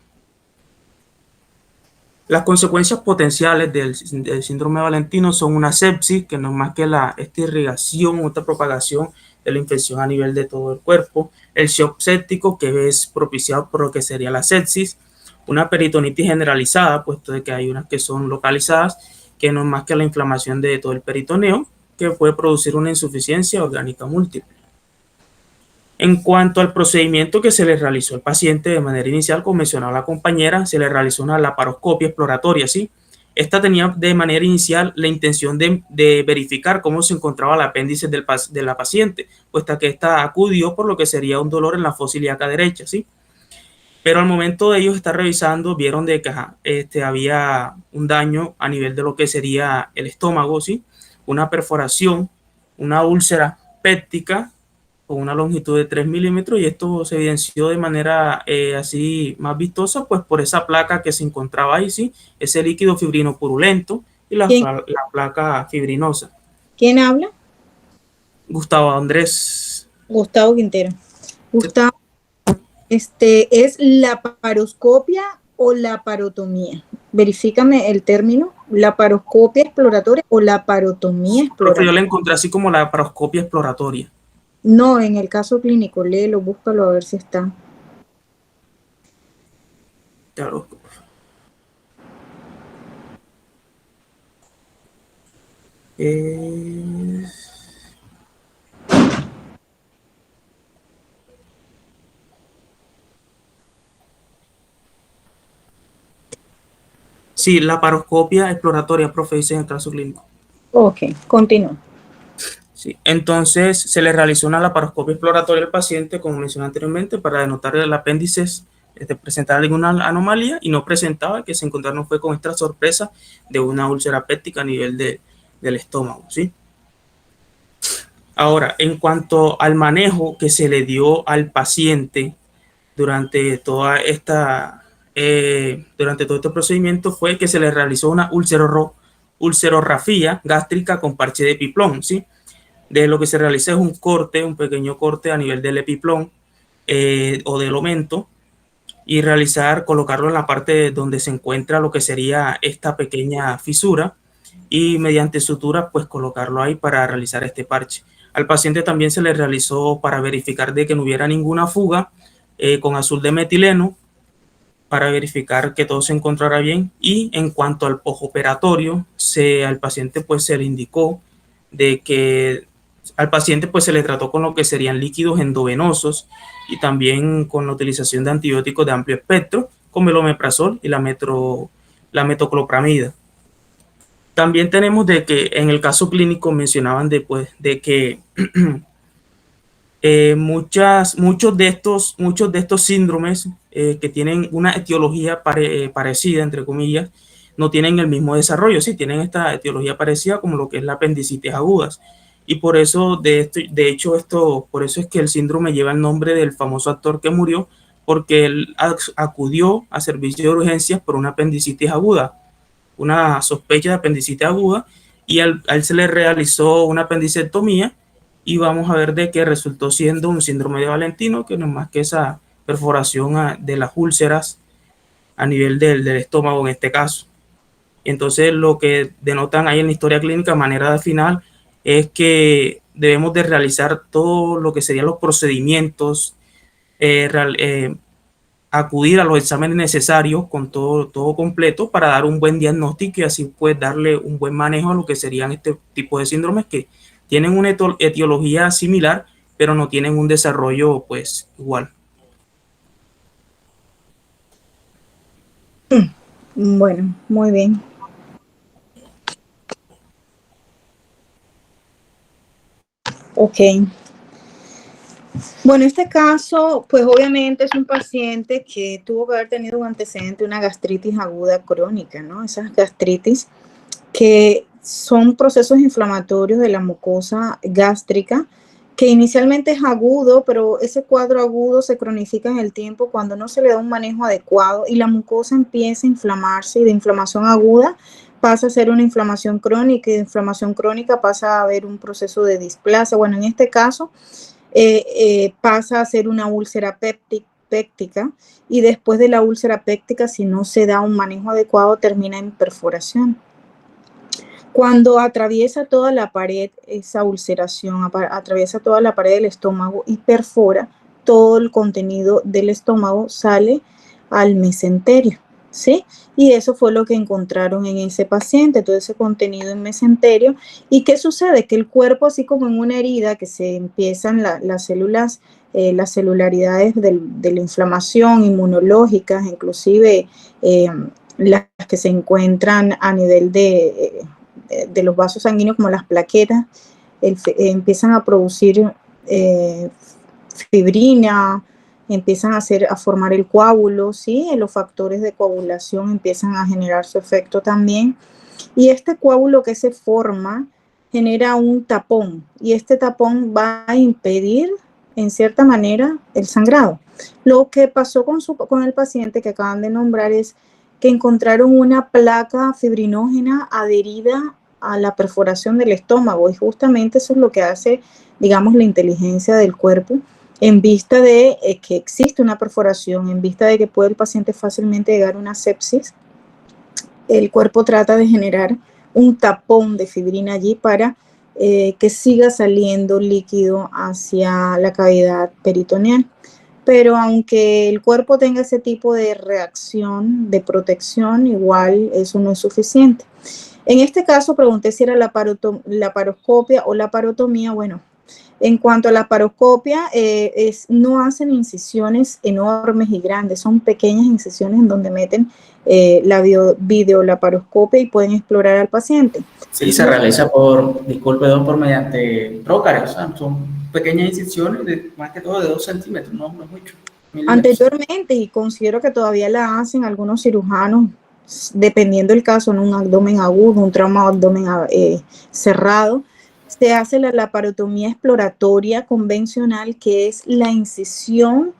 Las consecuencias potenciales del síndrome de Valentino son una sepsis, que no es más que esta irrigación, esta propagación de la infección a nivel de todo el cuerpo, el shock séptico, que es propiciado por lo que sería la sepsis, una peritonitis generalizada, puesto de que hay unas que son localizadas, que no es más que la inflamación de todo el peritoneo, que puede producir una insuficiencia orgánica múltiple. En cuanto al procedimiento que se le realizó al paciente de manera inicial, como mencionaba la compañera, se le realizó una laparoscopia exploratoria, ¿sí? Esta tenía de manera inicial la intención de verificar cómo se encontraba el apéndice de la paciente, puesto que esta acudió por lo que sería un dolor en la fosa ilíaca derecha, ¿sí? Pero al momento de ellos estar revisando, vieron de que había un daño a nivel de lo que sería el estómago, ¿sí? Una perforación, una úlcera péptica con una longitud de 3 milímetros, y esto se evidenció de manera así más vistosa, pues por esa placa que se encontraba ahí, ¿sí? Ese líquido fibrino purulento y la placa fibrinosa. ¿Quién habla? Gustavo Andrés. Gustavo Quintero. Gustavo, ¿es laparoscopia o laparotomía? Verifícame el término, laparoscopia exploratoria o laparotomía exploratoria. Yo la encontré así como la laparoscopia exploratoria. No, en el caso clínico, léelo, búscalo a ver si está. Claro. Sí, laparoscopia exploratoria, profe, dice en el caso clínico. Ok, continúa. Sí, entonces se le realizó una laparoscopia exploratoria al paciente, como mencioné anteriormente, para denotar el apéndice presentar alguna anomalía, y no presentaba, que se encontraron fue con esta sorpresa de una úlcera péptica a nivel del estómago, ¿sí? Ahora, en cuanto al manejo que se le dio al paciente durante todo este procedimiento, fue que se le realizó una ulcerografía gástrica con parche de epiplón, ¿sí? De lo que se realiza es un pequeño corte a nivel del epiplón o del omento, y colocarlo en la parte donde se encuentra lo que sería esta pequeña fisura, y mediante suturas pues colocarlo ahí para realizar este parche. Al paciente también se le realizó, para verificar de que no hubiera ninguna fuga, con azul de metileno, para verificar que todo se encontrara bien. Y en cuanto al postoperatorio, al paciente pues se le indicó de que al paciente pues se le trató con lo que serían líquidos endovenosos, y también con la utilización de antibióticos de amplio espectro, como el omeprazol y la metoclopramida. También tenemos de que en el caso clínico mencionaban después de que muchos de estos síndromes que tienen una etiología parecida, entre comillas, no tienen el mismo desarrollo, sí, tienen esta etiología parecida, como lo que es la apendicitis agudas. Y por eso, por eso es que el síndrome lleva el nombre del famoso actor que murió, porque él acudió a servicio de urgencias por una apendicitis aguda, una sospecha de apendicitis aguda, y a él se le realizó una apendicectomía, y vamos a ver de que resultó siendo un síndrome de Valentino, que no es más que esa perforación de las úlceras a nivel del estómago en este caso. Entonces, lo que denotan ahí en la historia clínica, manera de final, es que debemos de realizar todo lo que serían los procedimientos acudir a los exámenes necesarios con todo completo para dar un buen diagnóstico y así pues darle un buen manejo a lo que serían este tipo de síndromes que tienen una etiología similar, pero no tienen un desarrollo pues igual. Bueno, muy bien. Ok. Bueno, este caso, pues obviamente es un paciente que tuvo que haber tenido un antecedente, una gastritis aguda crónica, ¿no? Esas gastritis que son procesos inflamatorios de la mucosa gástrica, que inicialmente es agudo, pero ese cuadro agudo se cronifica en el tiempo cuando no se le da un manejo adecuado y la mucosa empieza a inflamarse y de inflamación aguda pasa a ser una inflamación crónica y de inflamación crónica pasa a haber un proceso de displasia. Bueno, en este caso pasa a ser una úlcera péptica y después de la úlcera péptica, si no se da un manejo adecuado, termina en perforación. Cuando atraviesa toda la pared, esa ulceración atraviesa toda la pared del estómago y perfora, todo el contenido del estómago sale al mesenterio, ¿sí? Y eso fue lo que encontraron en ese paciente, todo ese contenido en mesenterio. ¿Y qué sucede? Que el cuerpo, así como en una herida, que se empiezan las células, las celularidades de la inflamación inmunológicas, inclusive las que se encuentran a nivel de los vasos sanguíneos, como las plaquetas, empiezan a producir fibrina, empiezan a formar el coágulo, ¿sí? Los factores de coagulación empiezan a generar su efecto también. Y este coágulo que se forma genera un tapón y este tapón va a impedir, en cierta manera, el sangrado. Lo que pasó con el paciente que acaban de nombrar es que encontraron una placa fibrinógena adherida a la perforación del estómago y justamente eso es lo que hace, digamos, la inteligencia del cuerpo en vista de que existe una perforación, en vista de que puede el paciente fácilmente llegar a una sepsis. El cuerpo trata de generar un tapón de fibrina allí para que siga saliendo líquido hacia la cavidad peritoneal. Pero aunque el cuerpo tenga ese tipo de reacción, de protección, igual eso no es suficiente. En este caso pregunté si era la laparoscopia o laparotomía. Bueno, en cuanto a la laparoscopia, no hacen incisiones enormes y grandes, son pequeñas incisiones en donde meten la videolaparoscopia y pueden explorar al paciente. Sí, se realiza por mediante prócares, o sea, son pequeñas incisiones, más que todo de 2 centímetros, no es mucho. Anteriormente, y considero que todavía la hacen algunos cirujanos, dependiendo del caso, en un abdomen agudo, un trauma abdomen cerrado, se hace la laparotomía exploratoria convencional, que es la incisión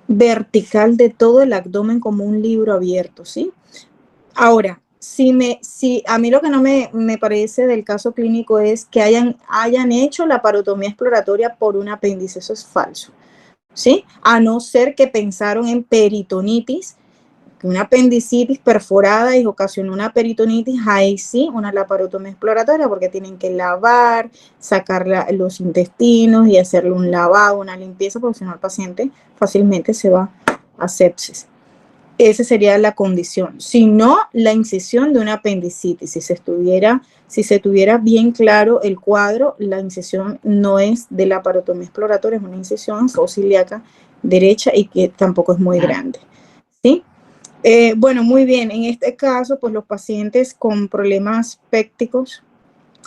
vertical de todo el abdomen como un libro abierto, ¿sí? Ahora, si a mí lo que no me parece del caso clínico es que hayan hecho la laparotomía exploratoria por un apéndice, eso es falso, ¿sí? A no ser que pensaron en peritonitis, una apendicitis perforada y ocasionó una peritonitis, ahí sí, una laparotomía exploratoria, porque tienen que lavar, sacar los intestinos y hacerle un lavado, una limpieza, porque si no el paciente fácilmente se va a sepsis. Esa sería la condición. Si no, la incisión de una apendicitis, si se tuviera bien claro el cuadro, la incisión no es de laparotomía exploratoria, es una incisión ilíaca derecha y que tampoco es muy grande, ¿sí? Bueno, muy bien. En este caso, pues los pacientes con problemas pépticos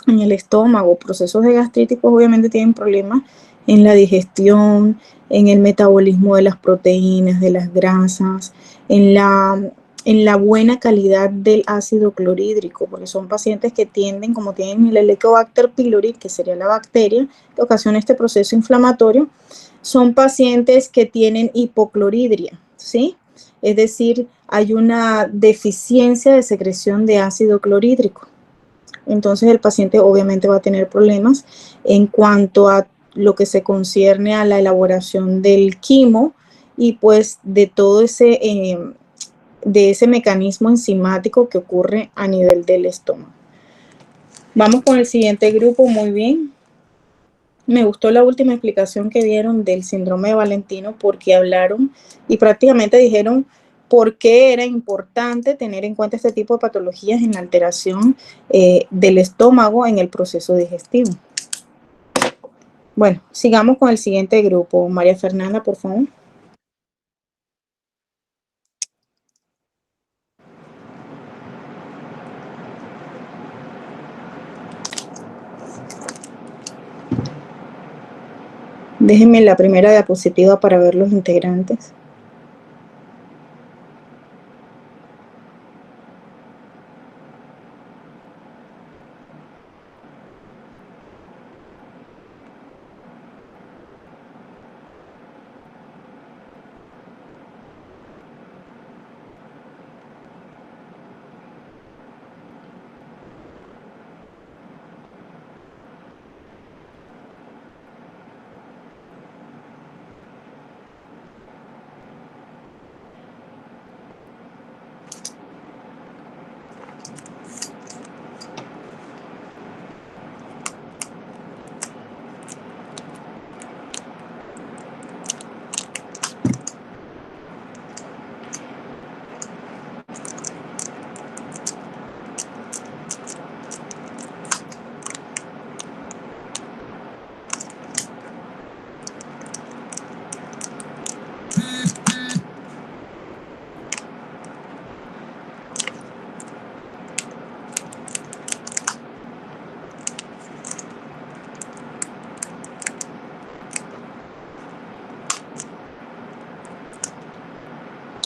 en el estómago, procesos de gastritis, pues obviamente tienen problemas en la digestión, en el metabolismo de las proteínas, de las grasas, en la buena calidad del ácido clorhídrico, porque son pacientes que tienden, como tienen el Helicobacter pylori, que sería la bacteria que ocasiona este proceso inflamatorio, son pacientes que tienen hipocloridria, ¿sí? Es decir, hay una deficiencia de secreción de ácido clorhídrico. Entonces el paciente obviamente va a tener problemas en cuanto a lo que se concierne a la elaboración del quimo y pues de todo de ese mecanismo enzimático que ocurre a nivel del estómago. Vamos con el siguiente grupo, muy bien. Me gustó la última explicación que dieron del síndrome de Valentino, porque hablaron y prácticamente dijeron por qué era importante tener en cuenta este tipo de patologías en la alteración del estómago en el proceso digestivo. Bueno, sigamos con el siguiente grupo. María Fernanda, por favor. Déjenme la primera diapositiva para ver los integrantes.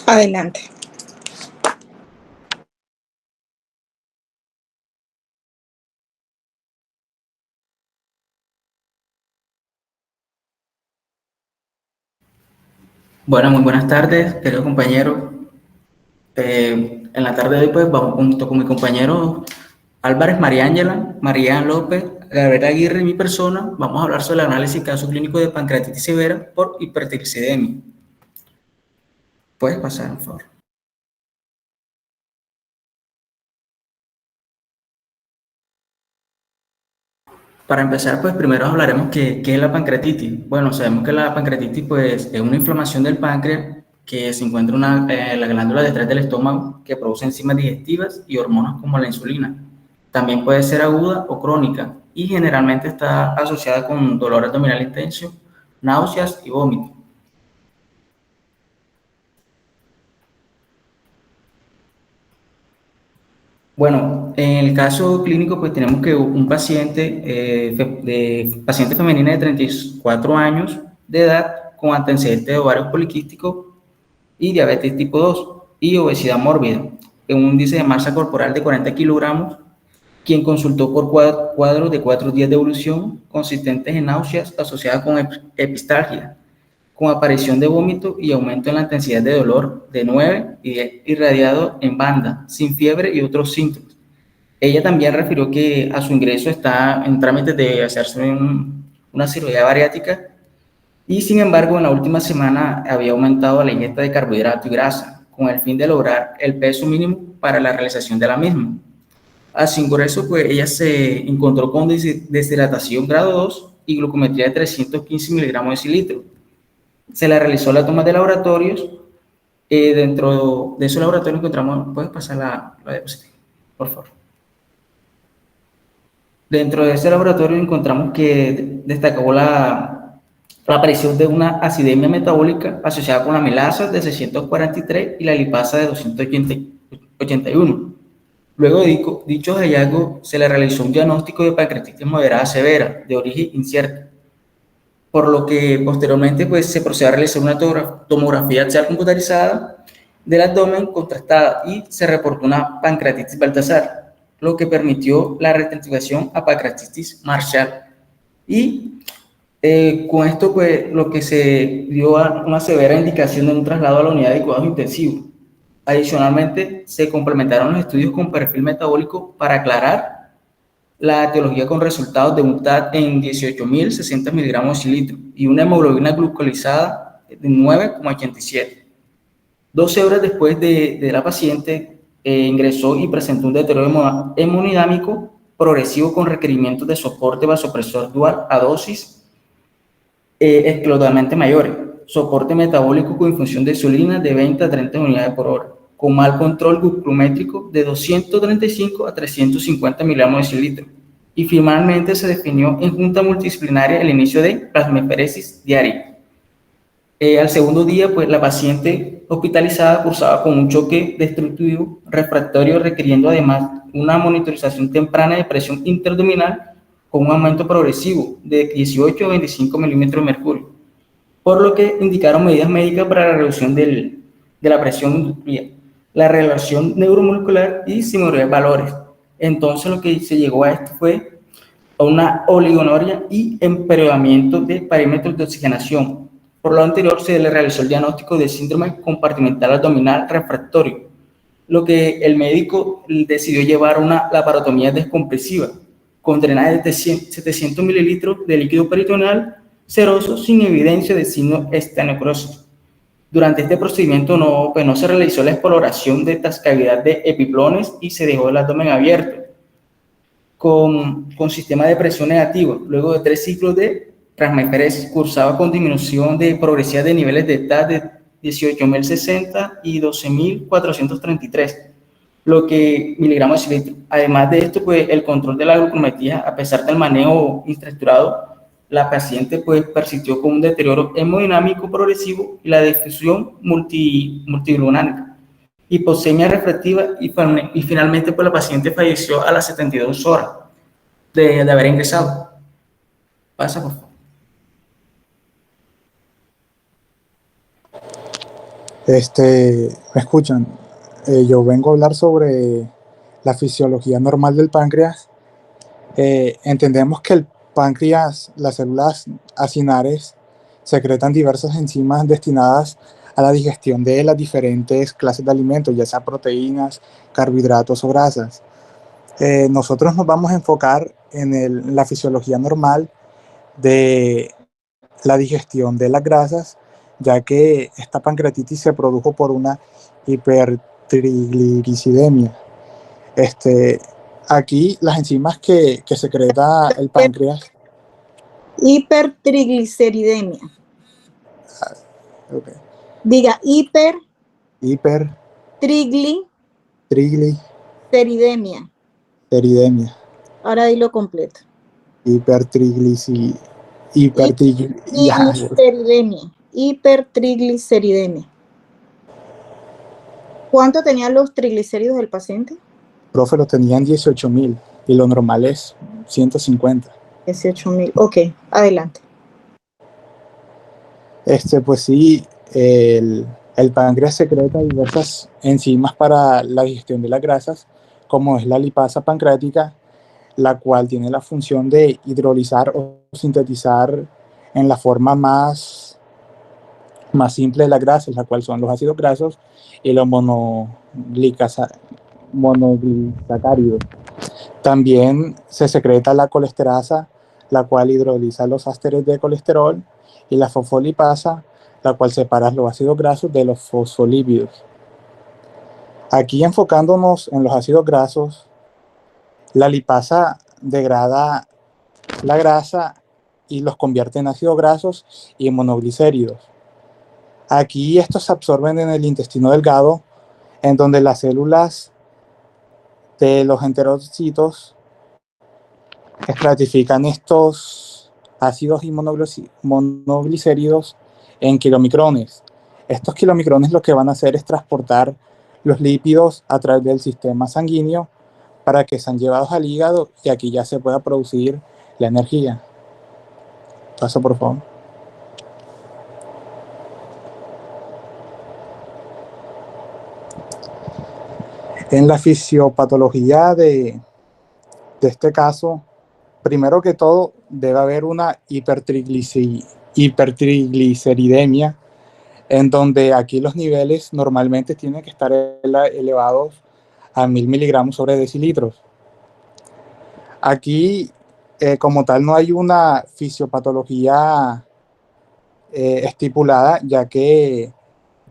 Adelante. Bueno, muy buenas tardes, queridos compañeros. En la tarde de hoy, pues, vamos junto con mi compañero Álvarez María Ángela, María López, Gabriela Aguirre y mi persona, vamos a hablar sobre el análisis caso clínico de pancreatitis severa por hipertriglicidemia. Puedes pasar, por favor. Para empezar, pues primero hablaremos qué es la pancreatitis. Bueno, sabemos que la pancreatitis pues, es una inflamación del páncreas que se encuentra en la glándula detrás del estómago que produce enzimas digestivas y hormonas como la insulina. También puede ser aguda o crónica y generalmente está asociada con dolor abdominal intenso, náuseas y vómito. Bueno, en el caso clínico, pues tenemos que un paciente, paciente femenina de 34 años de edad con antecedentes de ovarios poliquísticos y diabetes tipo 2 y obesidad mórbida, en un índice de masa corporal de 40 kilogramos, quien consultó por cuadros de 4 días de evolución consistentes en náuseas asociadas con epistalgia, con aparición de vómito y aumento en la intensidad de dolor de 9 y irradiado en banda, sin fiebre y otros síntomas. Ella también refirió que a su ingreso está en trámites de hacerse una cirugía bariátrica y, sin embargo, en la última semana había aumentado la ingesta de carbohidrato y grasa con el fin de lograr el peso mínimo para la realización de la misma. A su ingreso, pues, ella se encontró con deshidratación grado 2 y glucometría de 315 miligramos de cilitro. Se le realizó la toma de laboratorios. Dentro de esos laboratorios encontramos, puedes pasar la diapositiva, por favor. Dentro de ese laboratorio encontramos que destacó la aparición de una acidemia metabólica asociada con la milasa de 643 y la lipasa de 281. Luego de dichos hallazgos, se le realizó un diagnóstico de pancreatitis moderada severa de origen incierto, por lo que posteriormente pues, se procedió a realizar una tomografía axial computarizada del abdomen contrastada y se reportó una pancreatitis Baltasar, lo que permitió la rectificación a pancreatitis Marshall. Y con esto, pues, lo que se dio a una severa indicación de un traslado a la unidad de cuidados intensivos. Adicionalmente, se complementaron los estudios con perfil metabólico para aclarar la etiología con resultados de un TAT en 18.060 miligramos de cilitro y una hemoglobina glucosada de 9,87. 12 horas después de la paciente ingresó y presentó un deterioro hemodinámico progresivo con requerimientos de soporte vasopresor dual a dosis esclerotamente mayores, soporte metabólico con infusión de insulina de 20 a 30 unidades por hora, con mal control glucométrico de 235 a 350 miligramos de cilitro. Y finalmente se definió en junta multidisciplinaria el inicio de plasmaferesis diaria. Al segundo día, pues la paciente hospitalizada cursaba con un choque destructivo refractario, requiriendo además una monitorización temprana de presión interabdominal con un aumento progresivo de 18 a 25 milímetros de mercurio, por lo que indicaron medidas médicas para la reducción de la presión, la relación neuromolecular y similares valores. Entonces lo que se llegó a esto fue a una oligonuria y empeoramiento de parámetros de oxigenación. Por lo anterior, se le realizó el diagnóstico de síndrome compartimental abdominal refractorio, lo que el médico decidió llevar una laparotomía descompresiva con drenaje de 700 mililitros de líquido peritoneal seroso sin evidencia de signo de estenocrosis. Durante este procedimiento no se realizó la exploración de estas cavidades de epiplones y se dejó el abdomen abierto con sistema de presión negativo. Luego de 3 ciclos de plasmaferesis, cursaba con disminución progresiva de niveles de TAT de 18.060 y 12.433, lo que miligramos de cilitro. Además de esto, pues el control de la glucometría, a pesar del manejo intraestructurado, la paciente pues persistió con un deterioro hemodinámico progresivo y la difusión multigluconámica, hiposemia refractiva y finalmente pues la paciente falleció a las 72 horas de haber ingresado. Pasa, por favor. ¿Me escuchan? Yo vengo a hablar sobre la fisiología normal del páncreas. Entendemos que el páncreas, las células acinares, secretan diversas enzimas destinadas a la digestión de las diferentes clases de alimentos, ya sea proteínas, carbohidratos o grasas. Nosotros nos vamos a enfocar en la fisiología normal de la digestión de las grasas, ya que esta pancreatitis se produjo por una hipertrigliceridemia. Aquí las enzimas que secreta el páncreas. Hipertrigliceridemia. Okay. Diga Trigliceridemia. Ahora dilo completo. Hipertrigliceridemia. ¿Cuánto tenían los triglicéridos del paciente? Profe, lo tenían 18.000 y lo normal es 150. 18.000, ok, adelante. Pues sí, el páncreas secreta diversas enzimas para la digestión de las grasas, como es la lipasa pancreática, la cual tiene la función de hidrolizar o sintetizar en la forma más simple de las grasas, la cual son los ácidos grasos y los monoglicosacáridos. También se secreta la colesterasa, la cual hidroliza los ésteres de colesterol, y la fosfolipasa, la cual separa los ácidos grasos de los fosfolípidos. Aquí enfocándonos en los ácidos grasos, la lipasa degrada la grasa y los convierte en ácidos grasos y en monoglicéridos. Aquí estos se absorben en el intestino delgado, en donde las células de los enterocitos estratifican estos ácidos y monoglicéridos en kilomicrones. Estos kilomicrones lo que van a hacer es transportar los lípidos a través del sistema sanguíneo para que sean llevados al hígado y aquí ya se pueda producir la energía. Paso, por favor. En la fisiopatología de este caso, primero que todo, debe haber una hipertrigliceridemia, en donde aquí los niveles normalmente tienen que estar elevados a 1000 miligramos sobre decilitros. Aquí, como tal, no hay una fisiopatología estipulada, ya que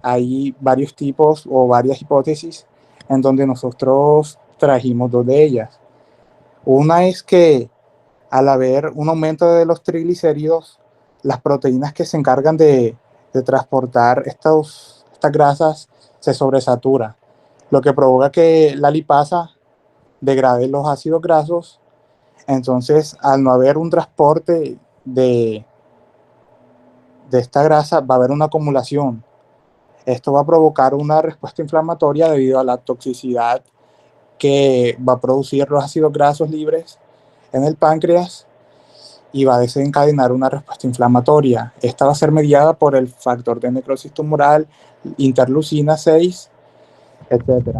hay varios tipos o varias hipótesis en donde nosotros trajimos 2 de ellas. Una es que al haber un aumento de los triglicéridos, las proteínas que se encargan de transportar estas grasas se sobresaturan, lo que provoca que la lipasa degrade los ácidos grasos. Entonces, al no haber un transporte de esta grasa, va a haber una acumulación. Esto va a provocar una respuesta inflamatoria debido a la toxicidad que va a producir los ácidos grasos libres en el páncreas y va a desencadenar una respuesta inflamatoria. Esta va a ser mediada por el factor de necrosis tumoral, interleucina 6, etc.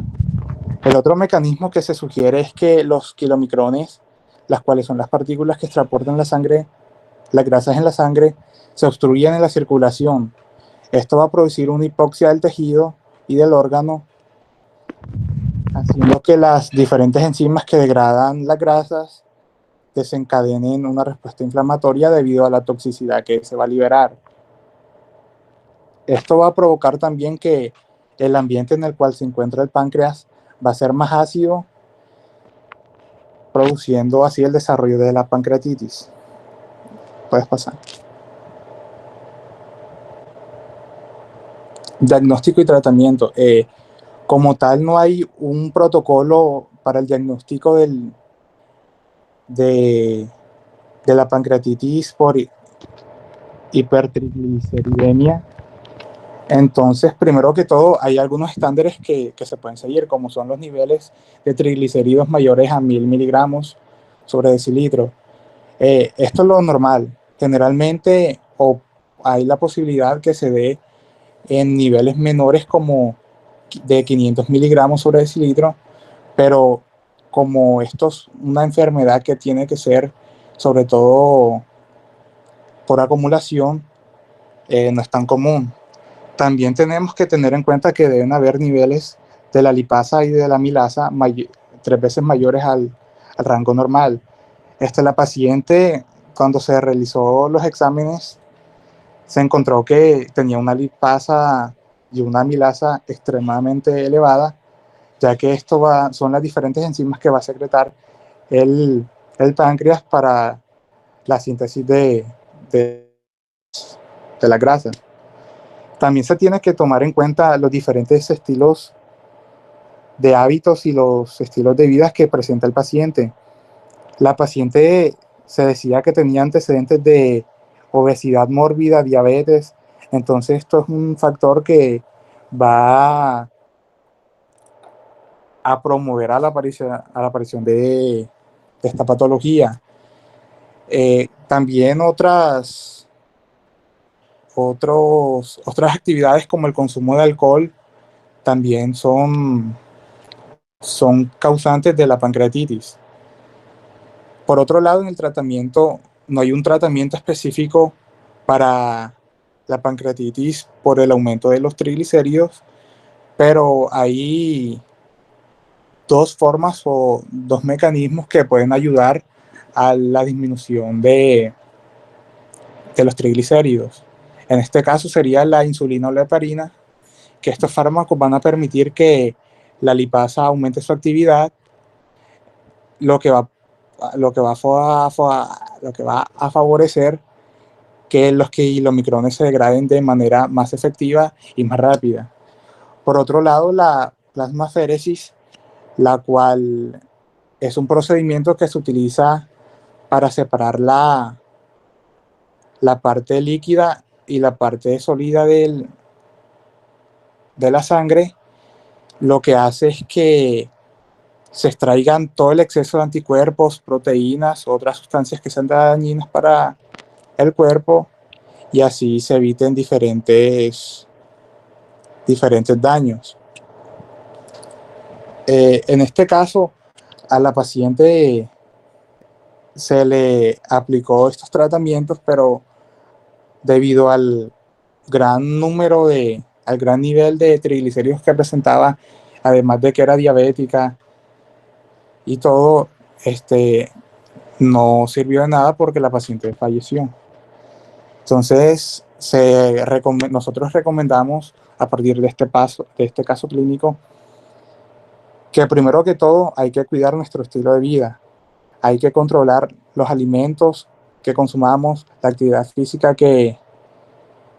El otro mecanismo que se sugiere es que los kilomicrones, las cuales son las partículas que transportan la sangre, las grasas en la sangre, se obstruyen en la circulación. Esto va a producir una hipoxia del tejido y del órgano, haciendo que las diferentes enzimas que degradan las grasas desencadenen una respuesta inflamatoria debido a la toxicidad que se va a liberar. Esto va a provocar también que el ambiente en el cual se encuentra el páncreas va a ser más ácido, produciendo así el desarrollo de la pancreatitis. Puedes pasar. Diagnóstico y tratamiento. Como tal, no hay un protocolo para el diagnóstico de la pancreatitis por hipertrigliceridemia. Entonces, primero que todo, hay algunos estándares que se pueden seguir, como son los niveles de triglicéridos mayores a 1000 miligramos sobre decilitro. Esto es lo normal. Generalmente hay la posibilidad que se dé en niveles menores como de 500 miligramos sobre decilitro, pero como esto es una enfermedad que tiene que ser sobre todo por acumulación, no es tan común. También tenemos que tener en cuenta que deben haber niveles de la lipasa y de la amilasa 3 veces mayores al rango normal. La paciente, cuando se realizó los exámenes, se encontró que tenía una lipasa y una amilasa extremadamente elevada, ya que son las diferentes enzimas que va a secretar el páncreas para la síntesis de la grasa. También se tiene que tomar en cuenta los diferentes estilos de hábitos y los estilos de vida que presenta el paciente. La paciente se decía que tenía antecedentes de obesidad mórbida, diabetes. Entonces esto es un factor que va a promover a la aparición de esta patología. También otras actividades como el consumo de alcohol también son causantes de la pancreatitis. Por otro lado, en el tratamiento no hay un tratamiento específico para la pancreatitis por el aumento de los triglicéridos, pero hay 2 formas o 2 mecanismos que pueden ayudar a la disminución de los triglicéridos. En este caso sería la insulina o la heparina, que estos fármacos van a permitir que la lipasa aumente su actividad, lo que va a favorecer que los kilomicrones se degraden de manera más efectiva y más rápida. Por otro lado, la plasmaféresis, la cual es un procedimiento que se utiliza para separar la parte líquida y la parte sólida de la sangre, lo que hace es que se extraigan todo el exceso de anticuerpos, proteínas, otras sustancias que sean dañinas para el cuerpo, y así se eviten diferentes daños. En este caso, a la paciente se le aplicó estos tratamientos, pero debido al gran nivel de triglicéridos que presentaba, además de que era diabética y todo, no sirvió de nada porque la paciente falleció. Entonces, nosotros recomendamos, a partir de este caso clínico, que primero que todo hay que cuidar nuestro estilo de vida, hay que controlar los alimentos que consumamos, la actividad física que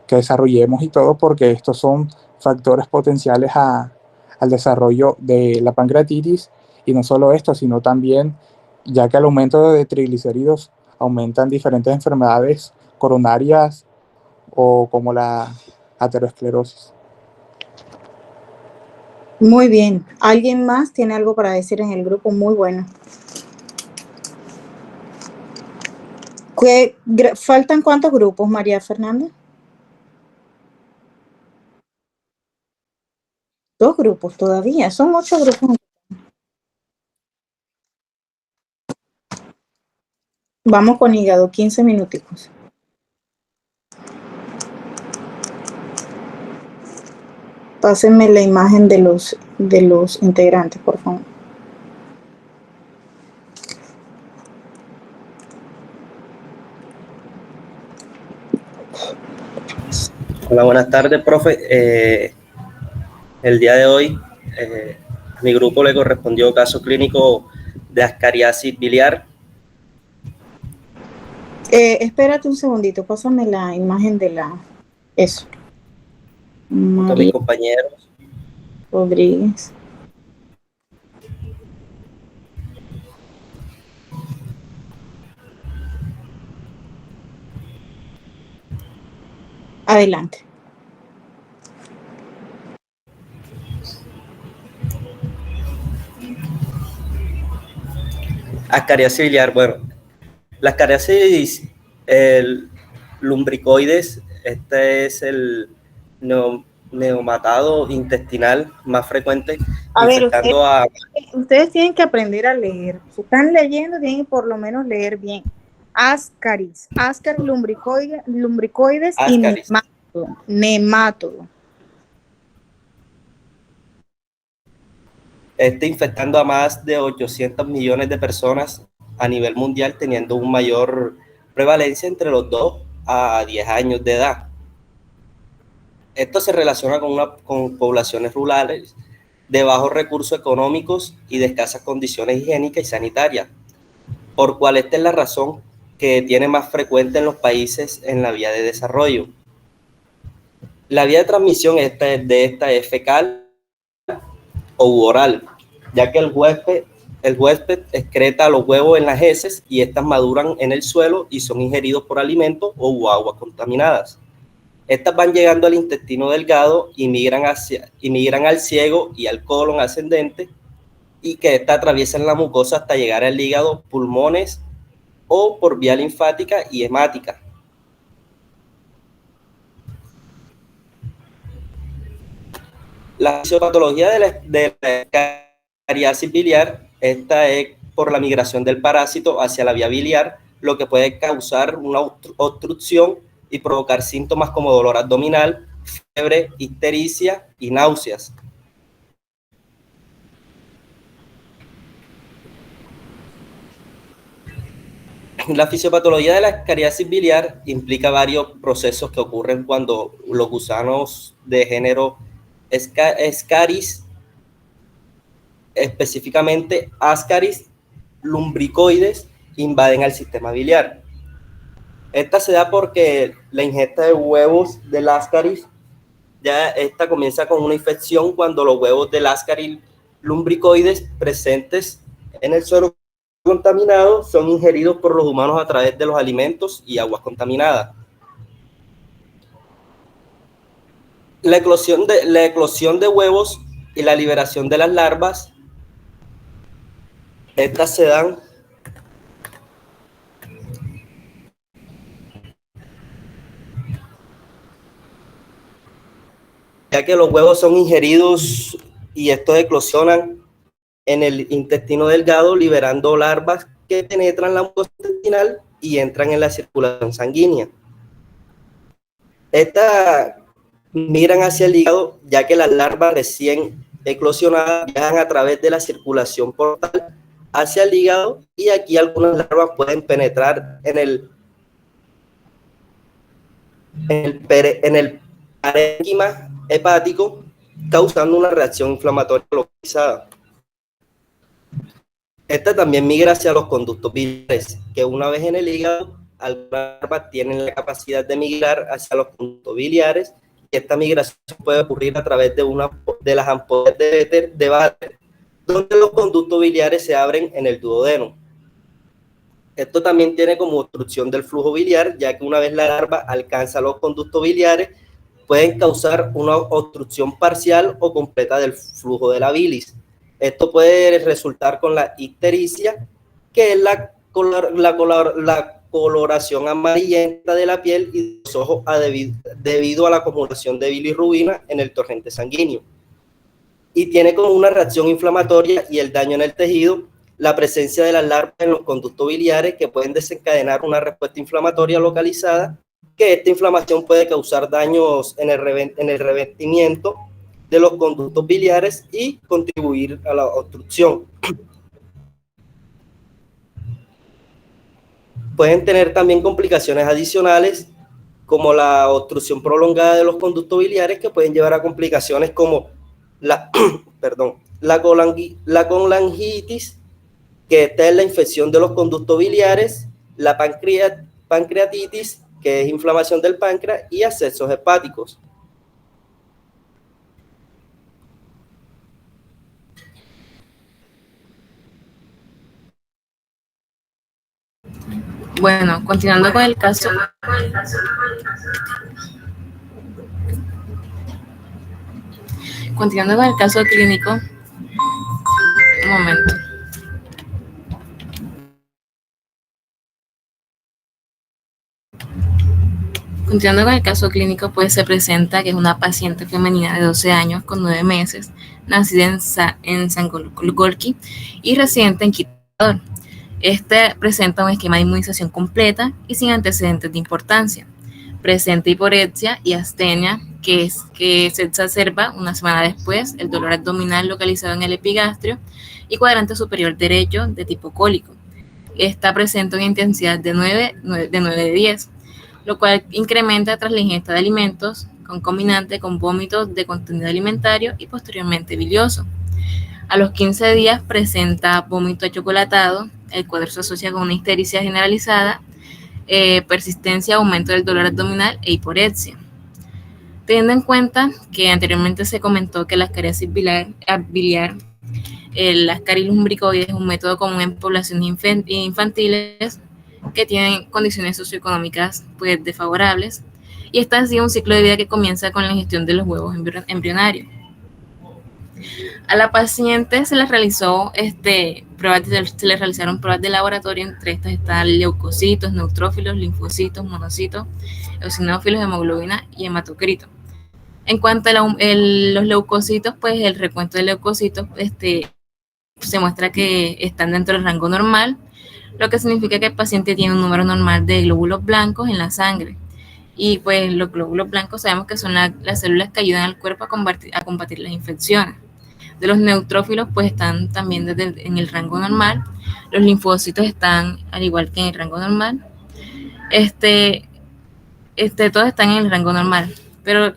desarrollemos y todo, porque estos son factores potenciales al desarrollo de la pancreatitis. Y no solo esto, sino también, ya que el aumento de triglicéridos aumentan diferentes enfermedades coronarias o como la aterosclerosis. Muy bien. ¿Alguien más tiene algo para decir en el grupo? Muy bueno. ¿Faltan cuántos grupos, María Fernanda? 2 grupos todavía, son 8 grupos. Vamos con hígado, 15 minuticos. Pásenme la imagen de los integrantes, por favor. Hola, buenas tardes, profe. El día de hoy, a mi grupo le correspondió caso clínico de ascariasis biliar. Espérate un segundito, pásame la imagen de eso. Junto a mis compañeros. Rodríguez. Adelante. Ascariasis biliar, bueno, la ascariasis lumbricoides, este es el neomatado intestinal más frecuente, A ver, infectando ustedes tienen que aprender a leer. Si están leyendo, tienen que por lo menos leer bien. Ascaris, lumbricoides y nemátodo. Infectando a más de 800 millones de personas a nivel mundial, teniendo una mayor prevalencia entre los 2 a 10 años de edad. Esto se relaciona con poblaciones rurales de bajos recursos económicos y de escasas condiciones higiénicas y sanitarias, por cual esta es la razón que tiene más frecuente en los países en la vía de desarrollo. La vía de transmisión de esta es fecal o oral, ya que el huésped excreta los huevos en las heces y estas maduran en el suelo y son ingeridos por alimentos o aguas contaminadas. Estas van llegando al intestino delgado y migran al ciego y al colon ascendente, y que esta atraviesan la mucosa hasta llegar al hígado, pulmones o por vía linfática y hemática. La fisiopatología de la ascariasis biliar, esta es por la migración del parásito hacia la vía biliar, lo que puede causar una obstrucción y provocar síntomas como dolor abdominal, fiebre, ictericia y náuseas. La fisiopatología de la ascariasis biliar implica varios procesos que ocurren cuando los gusanos de género Ascaris, específicamente Ascaris lumbricoides, invaden el sistema biliar. Esta se da porque la ingesta de huevos del Ascaris, ya esta comienza con una infección cuando los huevos del Ascaris lumbricoides presentes en el suelo contaminado son ingeridos por los humanos a través de los alimentos y aguas contaminadas. La eclosión de huevos y la liberación de las larvas, estas se dan ya que los huevos son ingeridos y estos eclosionan en el intestino delgado, liberando larvas que penetran la mucosa intestinal y entran en la circulación sanguínea. Estas migran hacia el hígado, ya que las larvas recién eclosionadas viajan a través de la circulación portal hacia el hígado, y aquí algunas larvas pueden penetrar en el parénquima hepático, causando una reacción inflamatoria localizada. Esta también migra hacia los conductos biliares, que una vez en el hígado algunas larvas tienen la capacidad de migrar hacia los conductos biliares, y esta migración puede ocurrir a través de las ampollas de éter de Vater, donde los conductos biliares se abren en el duodeno. Esto también tiene como obstrucción del flujo biliar, ya que una vez la larva alcanza los conductos biliares, pueden causar una obstrucción parcial o completa del flujo de la bilis. Esto puede resultar con la ictericia, que es la coloración amarillenta de la piel y de los ojos debido a la acumulación de bilirrubina en el torrente sanguíneo. Y tiene como una reacción inflamatoria y el daño en el tejido, la presencia de las larvas en los conductos biliares, que pueden desencadenar una respuesta inflamatoria localizada, que esta inflamación puede causar daños en el revestimiento de los conductos biliares y contribuir a la obstrucción. Pueden tener también complicaciones adicionales, como la obstrucción prolongada de los conductos biliares, que pueden llevar a complicaciones como la colangitis, que esta es la infección de los conductos biliares, la pancreatitis, que es inflamación del páncreas, y abscesos hepáticos. Bueno, continuando con el caso clínico, un momento. Continuando con el caso clínico, pues se presenta que es una paciente femenina de 12 años con 9 meses, nacida en San Gorki y residente en Quito. Este presenta un esquema de inmunización completa y sin antecedentes de importancia. Presenta hiporexia y astenia, que se exacerba una semana después, el dolor abdominal localizado en el epigastrio y cuadrante superior derecho de tipo cólico. Esta presenta una intensidad de 9 de 10, lo cual incrementa tras la ingesta de alimentos concominante con vómitos de contenido alimentario y posteriormente bilioso. A los 15 días presenta vómito achocolatado, el cuadro se asocia con una ictericia generalizada, persistencia, aumento del dolor abdominal e hiporexia. Teniendo en cuenta que anteriormente se comentó que la ascariasis biliar, el Ascaris lumbricoides, es un método común en poblaciones infantiles que tienen condiciones socioeconómicas pues desfavorables, y esta ha sido un ciclo de vida que comienza con la ingestión de los huevos embrionarios. A la paciente se le realizaron pruebas de laboratorio. Entre estas están leucocitos, neutrófilos, linfocitos, monocitos, eosinófilos, hemoglobina y hematocrito. En cuanto a los leucocitos, pues el recuento de leucocitos se muestra que están dentro del rango normal, lo que significa que el paciente tiene un número normal de glóbulos blancos en la sangre. Y pues los glóbulos blancos sabemos que son las células que ayudan al cuerpo a combatir las infecciones. De los neutrófilos, pues están también en el rango normal. Los linfocitos están al igual que en el rango normal. Todos están en el rango normal. Pero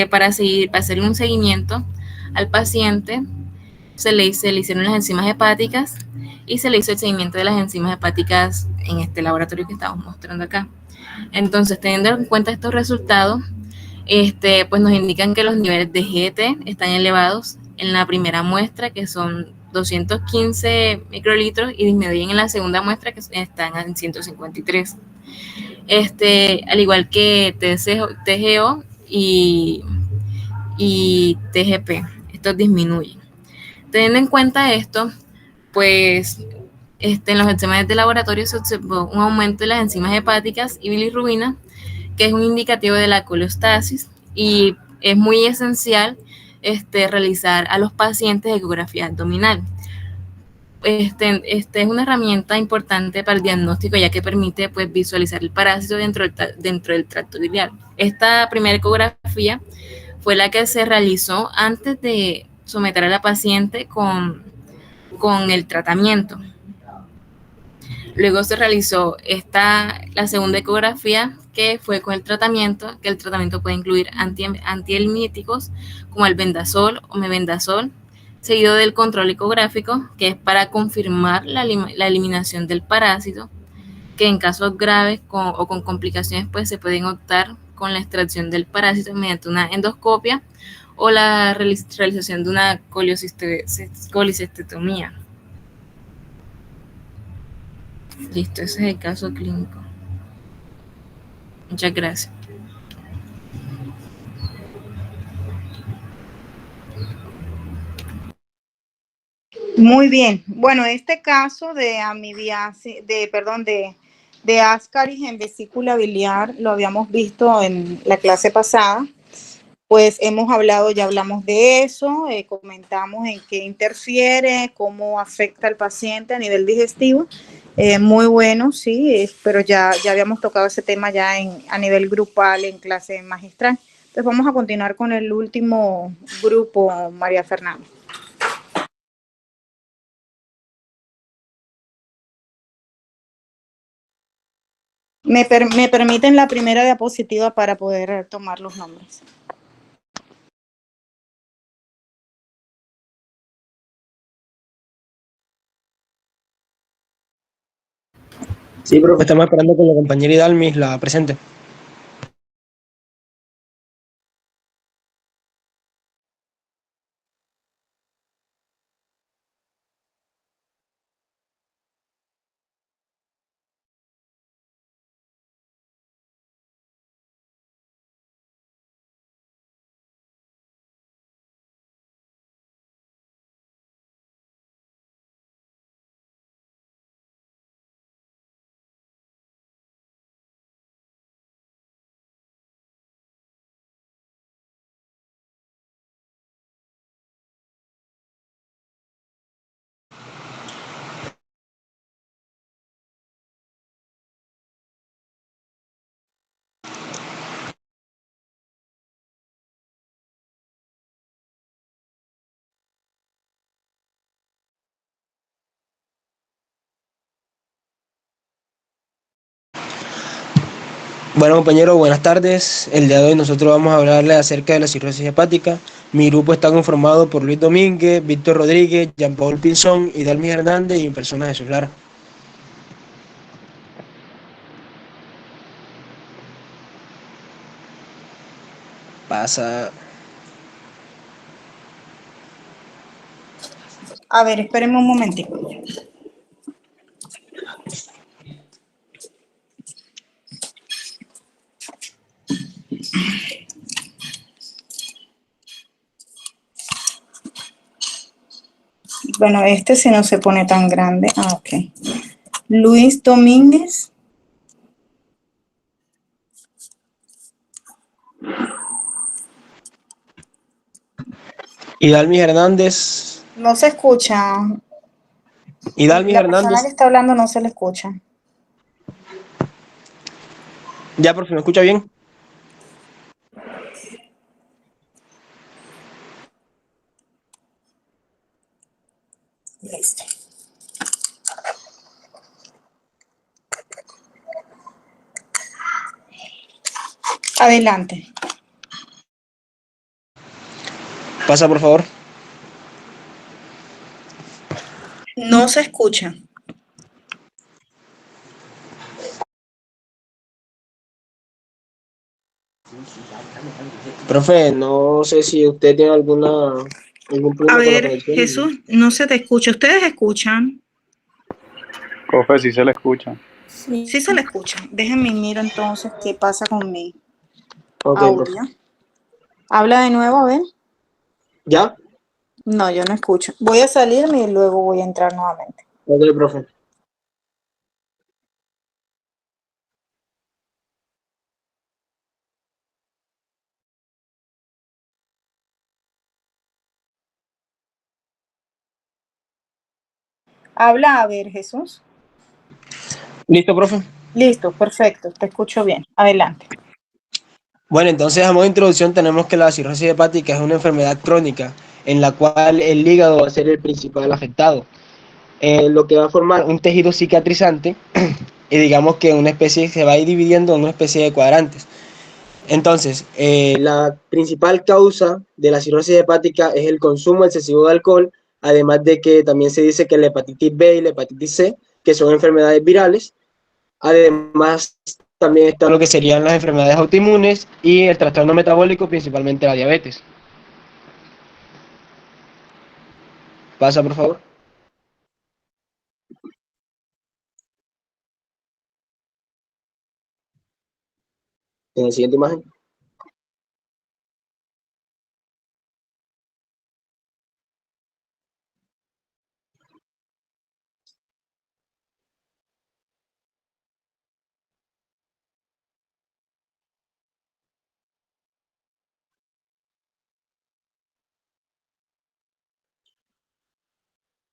para hacer un seguimiento al paciente, se le hicieron las enzimas hepáticas y se le hizo el seguimiento de las enzimas hepáticas en este laboratorio que estamos mostrando acá. Entonces, teniendo en cuenta estos resultados, pues nos indican que los niveles de GT están elevados en la primera muestra, que son 215 microlitros, y disminuyen en la segunda muestra, que están en 153. Al igual que TGO y TGP, estos disminuyen. Teniendo en cuenta esto, pues en los exámenes de laboratorio se observó un aumento de las enzimas hepáticas y bilirrubina, que es un indicativo de la cholestasis, y es muy esencial realizar a los pacientes ecografía abdominal. Es una herramienta importante para el diagnóstico, ya que permite pues visualizar el parásito dentro del tracto biliar. Esta primera ecografía fue la que se realizó antes de someter a la paciente con el tratamiento. Luego se realizó la segunda ecografía, que fue con el tratamiento, que el tratamiento puede incluir antihelmíticos como el vendasol o mebendazol, seguido del control ecográfico, que es para confirmar la eliminación del parásito, que en casos graves o con complicaciones pues se pueden optar con la extracción del parásito mediante una endoscopia o la realización de una colicectomía. Listo, ese es el caso clínico. Muchas gracias. Muy bien. Bueno, este caso de amibiasis, de Ascaris en vesícula biliar lo habíamos visto en la clase pasada. Pues ya hablamos de eso, comentamos en qué interfiere, cómo afecta al paciente a nivel digestivo. Muy bueno, sí, pero ya habíamos tocado ese tema ya a nivel grupal en clase magistral. Entonces vamos a continuar con el último grupo, María Fernanda. Me permiten la primera diapositiva para poder tomar los nombres. Sí, profe, estamos esperando que la compañera Idalmis la presente. Bueno, compañeros, buenas tardes. El día de hoy nosotros vamos a hablarles acerca de la cirrosis hepática. Mi grupo está conformado por Luis Domínguez, Víctor Rodríguez, Jean-Paul Pinzón, Idalmis Hernández y personas de Jesús Lara. Pasa. A ver, espérenme un momentito. Bueno, si no se pone tan grande. Ah, ok. Luis Domínguez. Idalmis Hernández. No se escucha. Idalmis La Hernández. persona que está hablando no se le escucha. Ya, profe, ¿me escucha bien? Listo. Adelante. Pasa, por favor. No se escucha. Profe, no sé si usted tiene algún problema A con la ver, conexión. Jesús, no se te escucha. ¿Ustedes escuchan? Profe, sí se le escucha. Sí se le escucha. Déjenme mirar entonces qué pasa con mi Okay, audio. Profe. Habla de nuevo, a ver. ¿Ya? No, yo no escucho. Voy a salirme y luego voy a entrar nuevamente. Ok, profe. Habla, a ver, Jesús. ¿Listo, profe? Listo, perfecto. Te escucho bien. Adelante. Bueno, entonces a modo de introducción tenemos que la cirrosis hepática es una enfermedad crónica en la cual el hígado va a ser el principal afectado, lo que va a formar un tejido cicatrizante y digamos que una especie se va a ir dividiendo en una especie de cuadrantes. Entonces, la principal causa de la cirrosis hepática es el consumo excesivo de alcohol, además de que también se dice que la hepatitis B y la hepatitis C, que son enfermedades virales, Además, también está lo que serían las enfermedades autoinmunes y el trastorno metabólico, principalmente la diabetes. Pasa, por favor. En la siguiente imagen.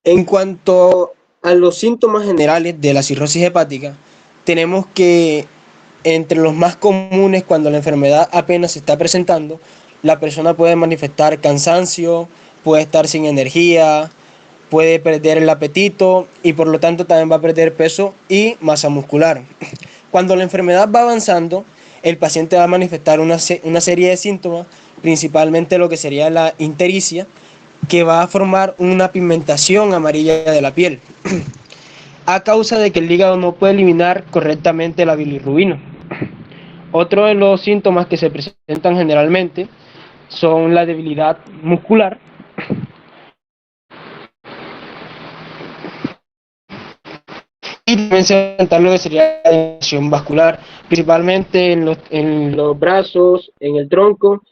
En cuanto a los síntomas generales de la cirrosis hepática, tenemos que entre los más comunes cuando la enfermedad apenas se está presentando, la persona puede manifestar cansancio, puede estar sin energía, puede perder el apetito y por lo tanto también va a perder peso y masa muscular. Cuando la enfermedad va avanzando, el paciente va a manifestar una serie de síntomas, principalmente lo que sería la ictericia, que va a formar una pigmentación amarilla de la piel, a causa de que el hígado no puede eliminar correctamente la bilirrubina. Otro de los síntomas que se presentan generalmente son la debilidad muscular, y también se presenta lo que sería la inflamación vascular, principalmente en los brazos, en el tronco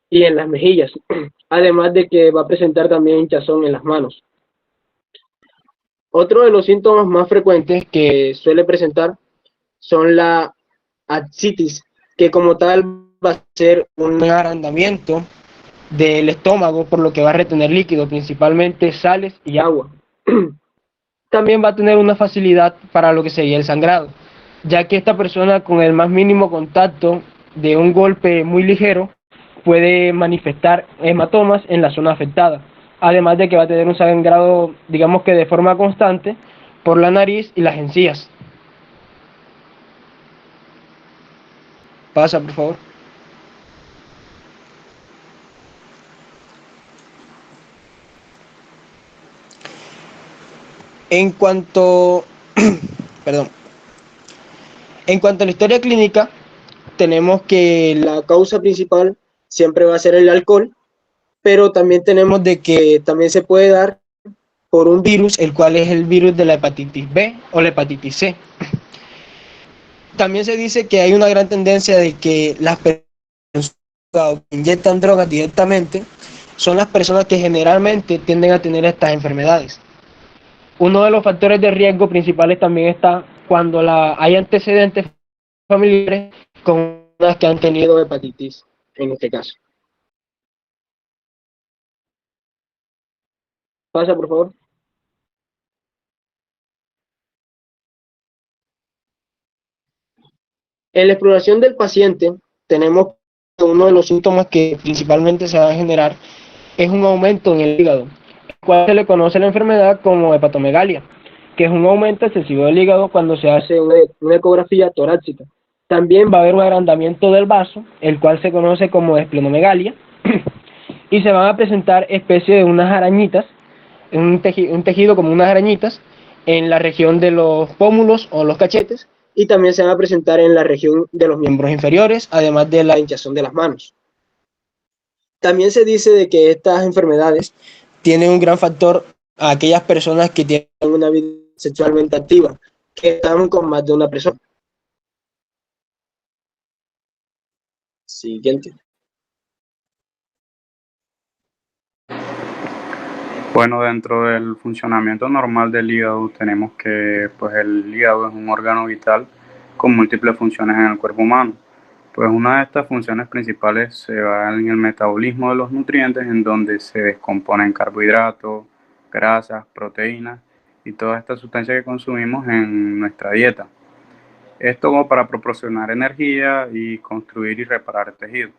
y en las mejillas, además de que va a presentar también hinchazón en las manos. Otro de los síntomas más frecuentes que suele presentar son la ascitis, que como tal va a ser un agrandamiento del estómago, por lo que va a retener líquido, principalmente sales y agua. También va a tener una facilidad para lo que sería el sangrado, ya que esta persona con el más mínimo contacto de un golpe muy ligero puede manifestar hematomas en la zona afectada, además de que va a tener un sangrado, digamos que de forma constante, por la nariz y las encías. Pasa, por favor. En cuanto, perdón, en cuanto a la historia clínica, tenemos que la causa principal siempre va a ser el alcohol, pero también tenemos de que también se puede dar por un virus, el cual es el virus de la hepatitis B o la hepatitis C. También se dice que hay una gran tendencia de que las personas que inyectan drogas directamente son las personas que generalmente tienden a tener estas enfermedades. Uno de los factores de riesgo principales también está cuando hay antecedentes familiares con las que han tenido hepatitis, en este caso. Pasa, por favor. En la exploración del paciente, tenemos que uno de los síntomas que principalmente se va a generar es un aumento en el hígado, el cual se le conoce a la enfermedad como hepatomegalia, que es un aumento excesivo del hígado cuando se hace una ecografía torácica. También va a haber un agrandamiento del vaso, el cual se conoce como esplenomegalia, y se van a presentar especies de unas arañitas, un tejido como unas arañitas, en la región de los pómulos o los cachetes, y también se van a presentar en la región de los miembros inferiores, además de la hinchazón de las manos. También se dice de que estas enfermedades tienen un gran factor a aquellas personas que tienen una vida sexualmente activa, que están con más de una persona. Siguiente. Bueno, dentro del funcionamiento normal del hígado tenemos que pues el hígado es un órgano vital con múltiples funciones en el cuerpo humano. Pues una de estas funciones principales se va en el metabolismo de los nutrientes, en donde se descomponen carbohidratos, grasas, proteínas y todas estas sustancias que consumimos en nuestra dieta. Esto como para proporcionar energía y construir y reparar el tejido.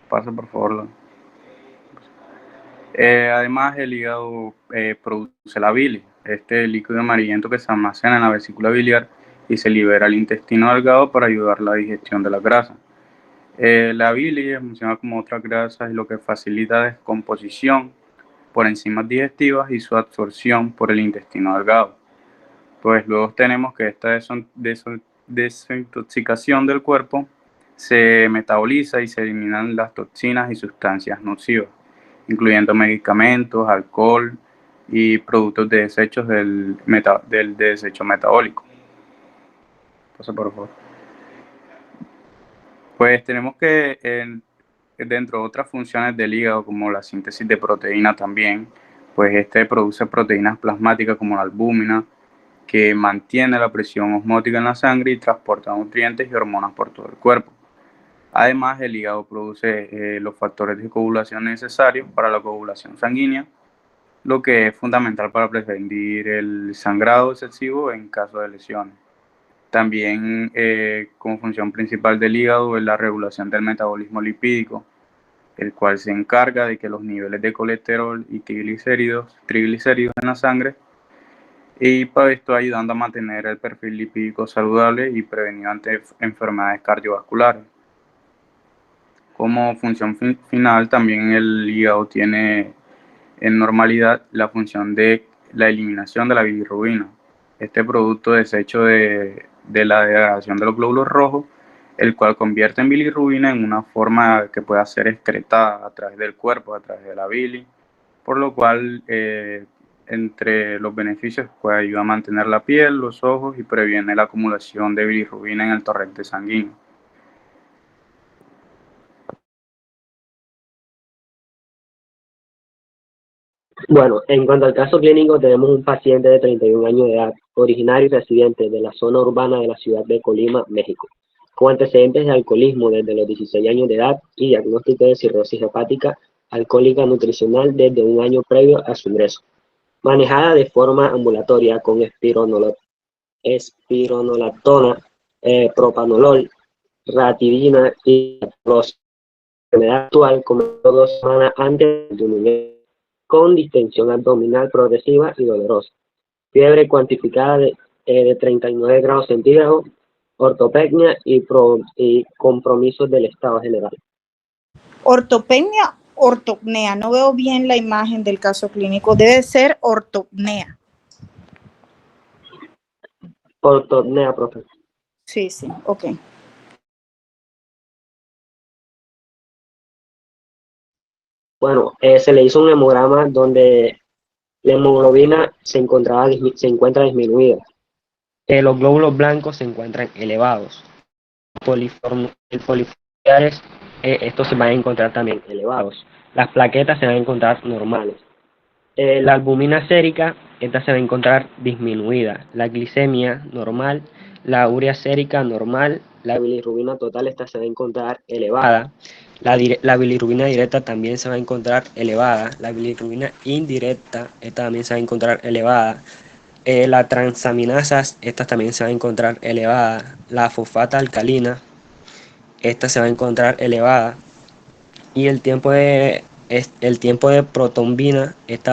Pasa por favor. Además, el hígado produce la bilis, este líquido amarillento que se almacena en la vesícula biliar y se libera al intestino delgado para ayudar a la digestión de las grasas. La bilis funciona como otras grasas y lo que facilita la descomposición por enzimas digestivas y su absorción por el intestino delgado. Pues luego tenemos que esta desintoxicación del cuerpo se metaboliza y se eliminan las toxinas y sustancias nocivas, incluyendo medicamentos, alcohol y productos de desechos del desecho metabólico. Pasa por favor. Pues tenemos que dentro de otras funciones del hígado, como la síntesis de proteína también, pues este produce proteínas plasmáticas como la albúmina, que mantiene la presión osmótica en la sangre y transporta nutrientes y hormonas por todo el cuerpo. Además, el hígado produce los factores de coagulación necesarios para la coagulación sanguínea, lo que es fundamental para prevenir el sangrado excesivo en caso de lesiones. También, como función principal del hígado es la regulación del metabolismo lipídico, el cual se encarga de que los niveles de colesterol y triglicéridos en la sangre, y para esto ayudando a mantener el perfil lipídico saludable y prevenir ante enfermedades cardiovasculares. Como función final, también el hígado tiene en normalidad la función de la eliminación de la bilirrubina, este producto desecho de la degradación de los glóbulos rojos, el cual convierte en bilirrubina en una forma que pueda ser excretada a través del cuerpo, a través de la bilis, por lo cual entre los beneficios pues ayuda a mantener la piel, los ojos y previene la acumulación de bilirrubina en el torrente sanguíneo. Bueno, en cuanto al caso clínico, tenemos un paciente de 31 años de edad, originario y residente de la zona urbana de la ciudad de Colima, México, con antecedentes de alcoholismo desde los 16 años de edad y diagnóstico de cirrosis hepática alcohólica nutricional desde un año previo a su ingreso, manejada de forma ambulatoria con espironolactona, propanolol, ratidina y la enfermedad actual comenzó 2 semanas antes de un ingreso, con distensión abdominal progresiva y dolorosa, fiebre cuantificada de 39 grados centígrados, ortopenia y compromisos del estado general. Ortopenia, ortopnea. No veo bien la imagen del caso clínico. Debe ser ortopnea. Ortopnea, profe. Sí, ok. Bueno, se le hizo un hemograma donde la hemoglobina se encuentra disminuida. Los glóbulos blancos se encuentran elevados. El polifoiliares, estos se van a encontrar también elevados. Las plaquetas se van a encontrar normales. La albúmina sérica, esta se va a encontrar disminuida. La glicemia normal, la urea sérica normal, la bilirrubina total, esta se va a encontrar elevada. La bilirrubina directa también se va a encontrar elevada. La bilirrubina indirecta, esta también se va a encontrar elevada. Las transaminasas, estas también se va a encontrar elevada. La fosfata alcalina, esta se va a encontrar elevada. Y el tiempo de protombina, este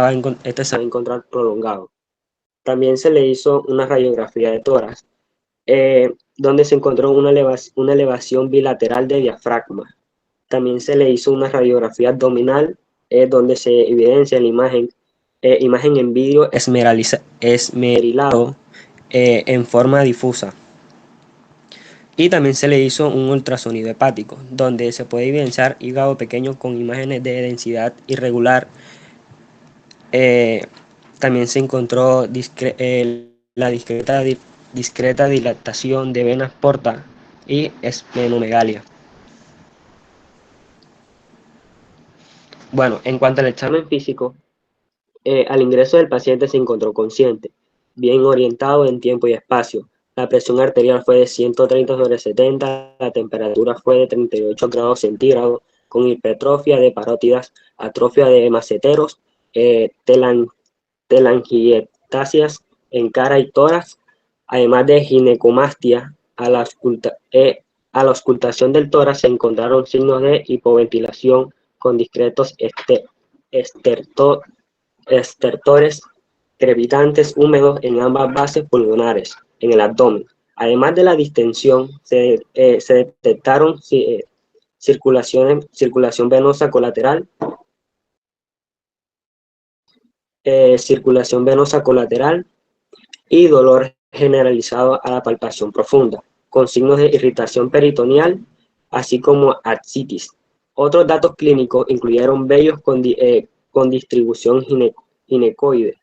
se va a encontrar prolongado. También se le hizo una radiografía de tórax, donde se encontró una elevación bilateral de diafragma. También se le hizo una radiografía abdominal, donde se evidencia la imagen en vídeo esmerilado en forma difusa. Y también se le hizo un ultrasonido hepático, donde se puede evidenciar hígado pequeño con imágenes de densidad irregular. También se encontró la discreta dilatación de venas porta y esplenomegalia. Bueno, en cuanto al examen físico, al ingreso del paciente se encontró consciente, bien orientado en tiempo y espacio. La presión arterial fue de 130/70, la temperatura fue de 38 grados centígrados, con hipertrofia de parótidas, atrofia de maceteros, telangiectasias en cara y tórax, además de ginecomastia. A la auscultación del tórax se encontraron signos de hipoventilación con discretos estertores crepitantes húmedos en ambas bases pulmonares, en el abdomen. Además de la distensión, se detectaron circulación venosa colateral, y dolor generalizado a la palpación profunda, con signos de irritación peritoneal, así como ascitis. Otros datos clínicos incluyeron vellos con distribución ginecoide,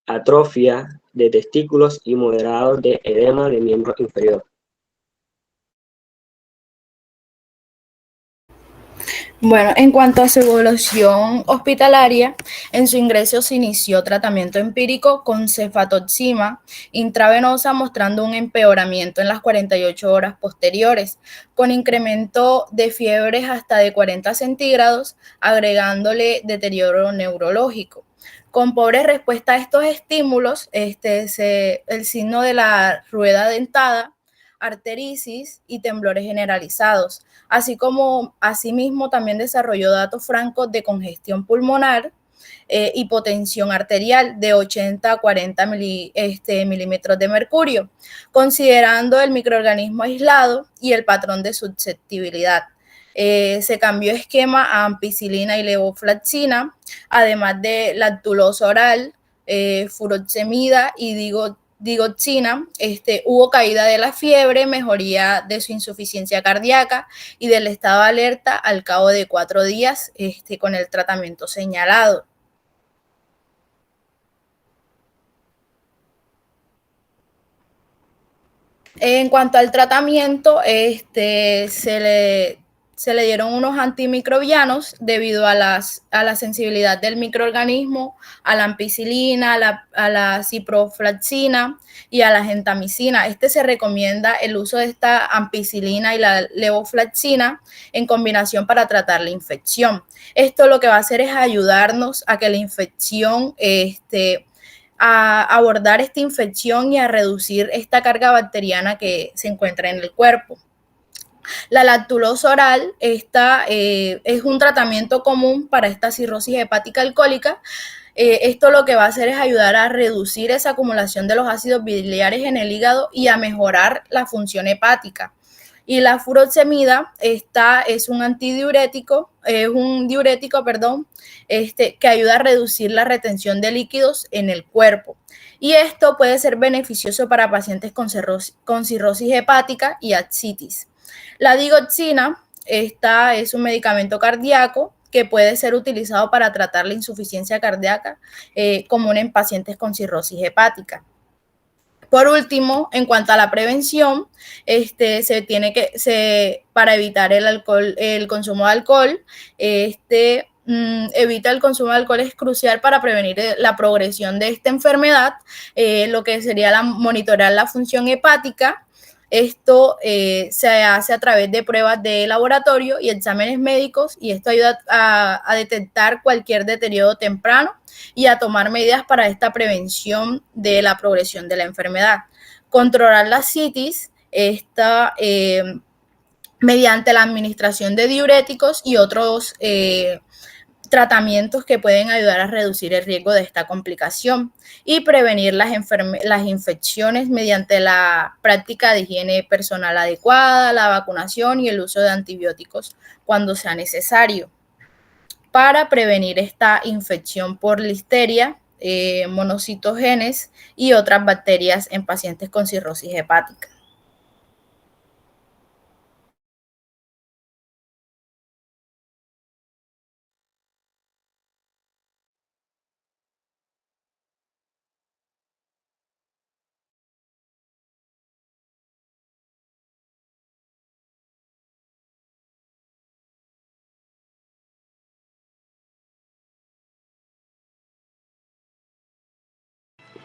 atrofia de testículos y moderados de edema de miembro inferior. Bueno, en cuanto a su evolución hospitalaria, en su ingreso se inició tratamiento empírico con cefatoxima intravenosa, mostrando un empeoramiento en las 48 horas posteriores, con incremento de fiebres hasta de 40 centígrados, agregándole deterioro neurológico. Con pobre respuesta a estos estímulos, el signo de la rueda dentada, arteritis y temblores generalizados, así como asimismo también desarrolló datos francos de congestión pulmonar, hipotensión arterial de 80 a 40 milímetros de mercurio, considerando el microorganismo aislado y el patrón de susceptibilidad. Se cambió esquema a ampicilina y levofloxacina, además de lactulosa oral, furosemida y digoxina. Hubo caída de la fiebre, mejoría de su insuficiencia cardíaca y del estado de alerta al cabo de 4 días con el tratamiento señalado. En cuanto al tratamiento, se le dieron unos antimicrobianos debido a la sensibilidad del microorganismo, a la ampicilina, a la ciprofloxacina y a la gentamicina. Se recomienda el uso de esta ampicilina y la levofloxacina en combinación para tratar la infección. Esto lo que va a hacer es ayudarnos a que la infección, a abordar esta infección y a reducir esta carga bacteriana que se encuentra en el cuerpo. La lactulosa oral es un tratamiento común para esta cirrosis hepática alcohólica. Esto lo que va a hacer es ayudar a reducir esa acumulación de los ácidos biliares en el hígado y a mejorar la función hepática. Y la furosemida, es un diurético, que ayuda a reducir la retención de líquidos en el cuerpo. Y esto puede ser beneficioso para pacientes con cirrosis hepática y ascitis. La digoxina, es un medicamento cardíaco que puede ser utilizado para tratar la insuficiencia cardíaca común en pacientes con cirrosis hepática. Por último, en cuanto a la prevención, para evitar el consumo de alcohol, evita el consumo de alcohol es crucial para prevenir la progresión de esta enfermedad, lo que sería monitorear la función hepática. Esto se hace a través de pruebas de laboratorio y exámenes médicos, y esto ayuda a detectar cualquier deterioro temprano y a tomar medidas para esta prevención de la progresión de la enfermedad. Controlar la ascitis mediante la administración de diuréticos y otros tratamientos que pueden ayudar a reducir el riesgo de esta complicación y prevenir las infecciones mediante la práctica de higiene personal adecuada, la vacunación y el uso de antibióticos cuando sea necesario. Para prevenir esta infección por listeria, monocitógenes y otras bacterias en pacientes con cirrosis hepática.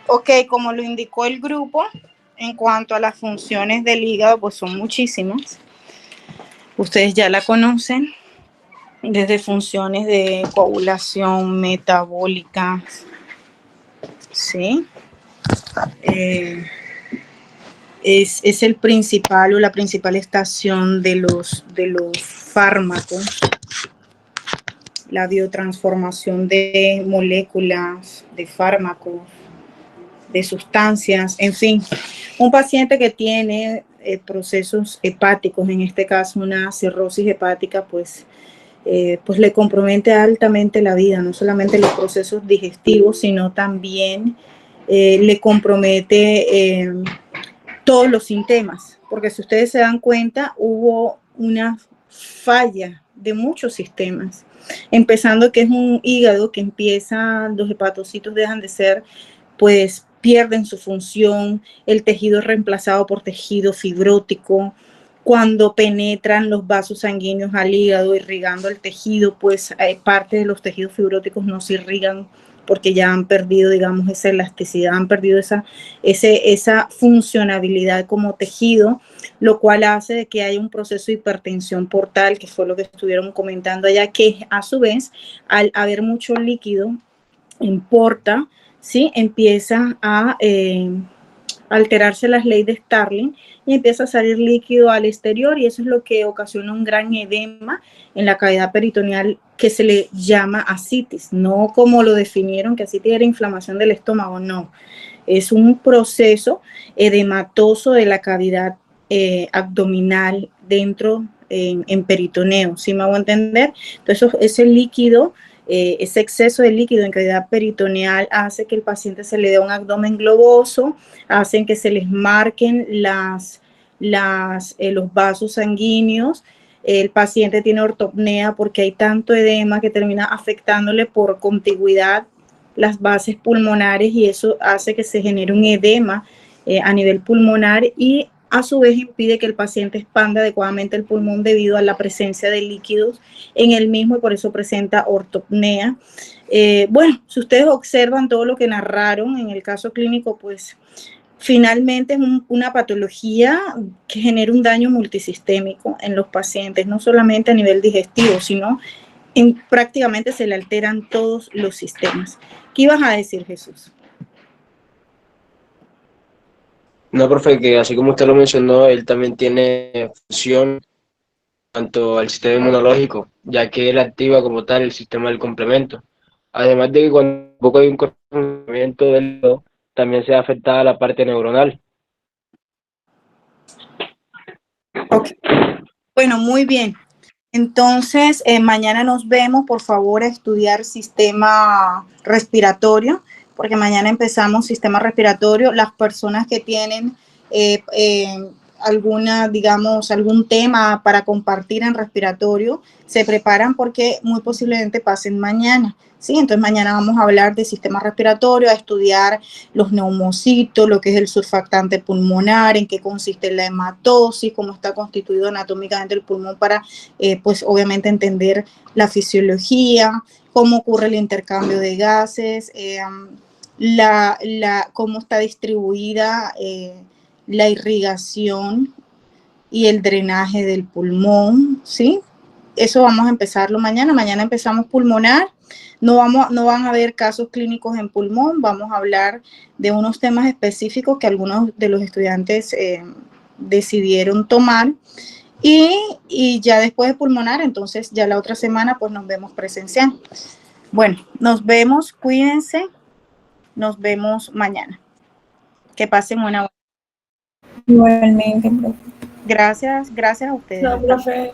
Ok, como lo indicó el grupo, en cuanto a las funciones del hígado, pues son muchísimas. Ustedes ya la conocen, desde funciones de coagulación, metabólicas, ¿sí? Es el principal o la principal estación de los fármacos, la biotransformación de moléculas, de fármacos, de sustancias, en fin. Un paciente que tiene procesos hepáticos, en este caso una cirrosis hepática, pues le compromete altamente la vida, no solamente los procesos digestivos, sino también le compromete todos los sistemas, porque si ustedes se dan cuenta, hubo una falla de muchos sistemas, empezando que es un hígado que empieza, los hepatocitos dejan de ser, pues pierden su función, el tejido es reemplazado por tejido fibrótico. Cuando penetran los vasos sanguíneos al hígado irrigando el tejido, pues parte de los tejidos fibróticos no se irrigan porque ya han perdido, digamos, esa elasticidad, han perdido esa funcionabilidad como tejido, lo cual hace de que haya un proceso de hipertensión portal, que fue lo que estuvieron comentando allá, que a su vez, al haber mucho líquido en porta, ¿sí? Empieza a alterarse las leyes de Starling y empieza a salir líquido al exterior, y eso es lo que ocasiona un gran edema en la cavidad peritoneal que se le llama ascitis, no como lo definieron, que ascitis era inflamación del estómago, no, es un proceso edematoso de la cavidad abdominal dentro en peritoneo, ¿sí me hago entender? Entonces ese líquido, ese exceso de líquido en cavidad peritoneal hace que el paciente se le dé un abdomen globoso, hacen que se les marquen los vasos sanguíneos. El paciente tiene ortopnea porque hay tanto edema que termina afectándole por contigüidad las bases pulmonares, y eso hace que se genere un edema a nivel pulmonar, y a su vez impide que el paciente expanda adecuadamente el pulmón debido a la presencia de líquidos en el mismo, y por eso presenta ortopnea. Bueno, si ustedes observan todo lo que narraron en el caso clínico, pues finalmente es una patología que genera un daño multisistémico en los pacientes, no solamente a nivel digestivo, sino prácticamente se le alteran todos los sistemas. ¿Qué ibas a decir, Jesús? No, profe, que así como usted lo mencionó, él también tiene función tanto al sistema inmunológico, ya que él activa como tal el sistema del complemento. Además de que cuando tampoco hay un cortamiento del dedo, también se ve afectada la parte neuronal. Okay. Bueno, muy bien. Entonces, mañana nos vemos, por favor, a estudiar sistema respiratorio, porque mañana empezamos sistema respiratorio. Las personas que tienen algún tema para compartir en respiratorio, se preparan porque muy posiblemente pasen mañana, ¿sí? Entonces mañana vamos a hablar de sistema respiratorio, a estudiar los neumocitos, lo que es el surfactante pulmonar, en qué consiste la hematosis, cómo está constituido anatómicamente el pulmón para, pues obviamente entender la fisiología, cómo ocurre el intercambio de gases, cómo está distribuida la irrigación y el drenaje del pulmón, ¿sí? Eso vamos a empezarlo mañana. Mañana empezamos pulmonar. No van a haber casos clínicos en pulmón. Vamos a hablar de unos temas específicos que algunos de los estudiantes decidieron tomar. Y ya después de pulmonar, entonces ya la otra semana pues nos vemos presencial. Bueno, nos vemos, cuídense. Nos vemos mañana. Que pasen una buena. Igualmente, profe. Gracias a ustedes. No, profe.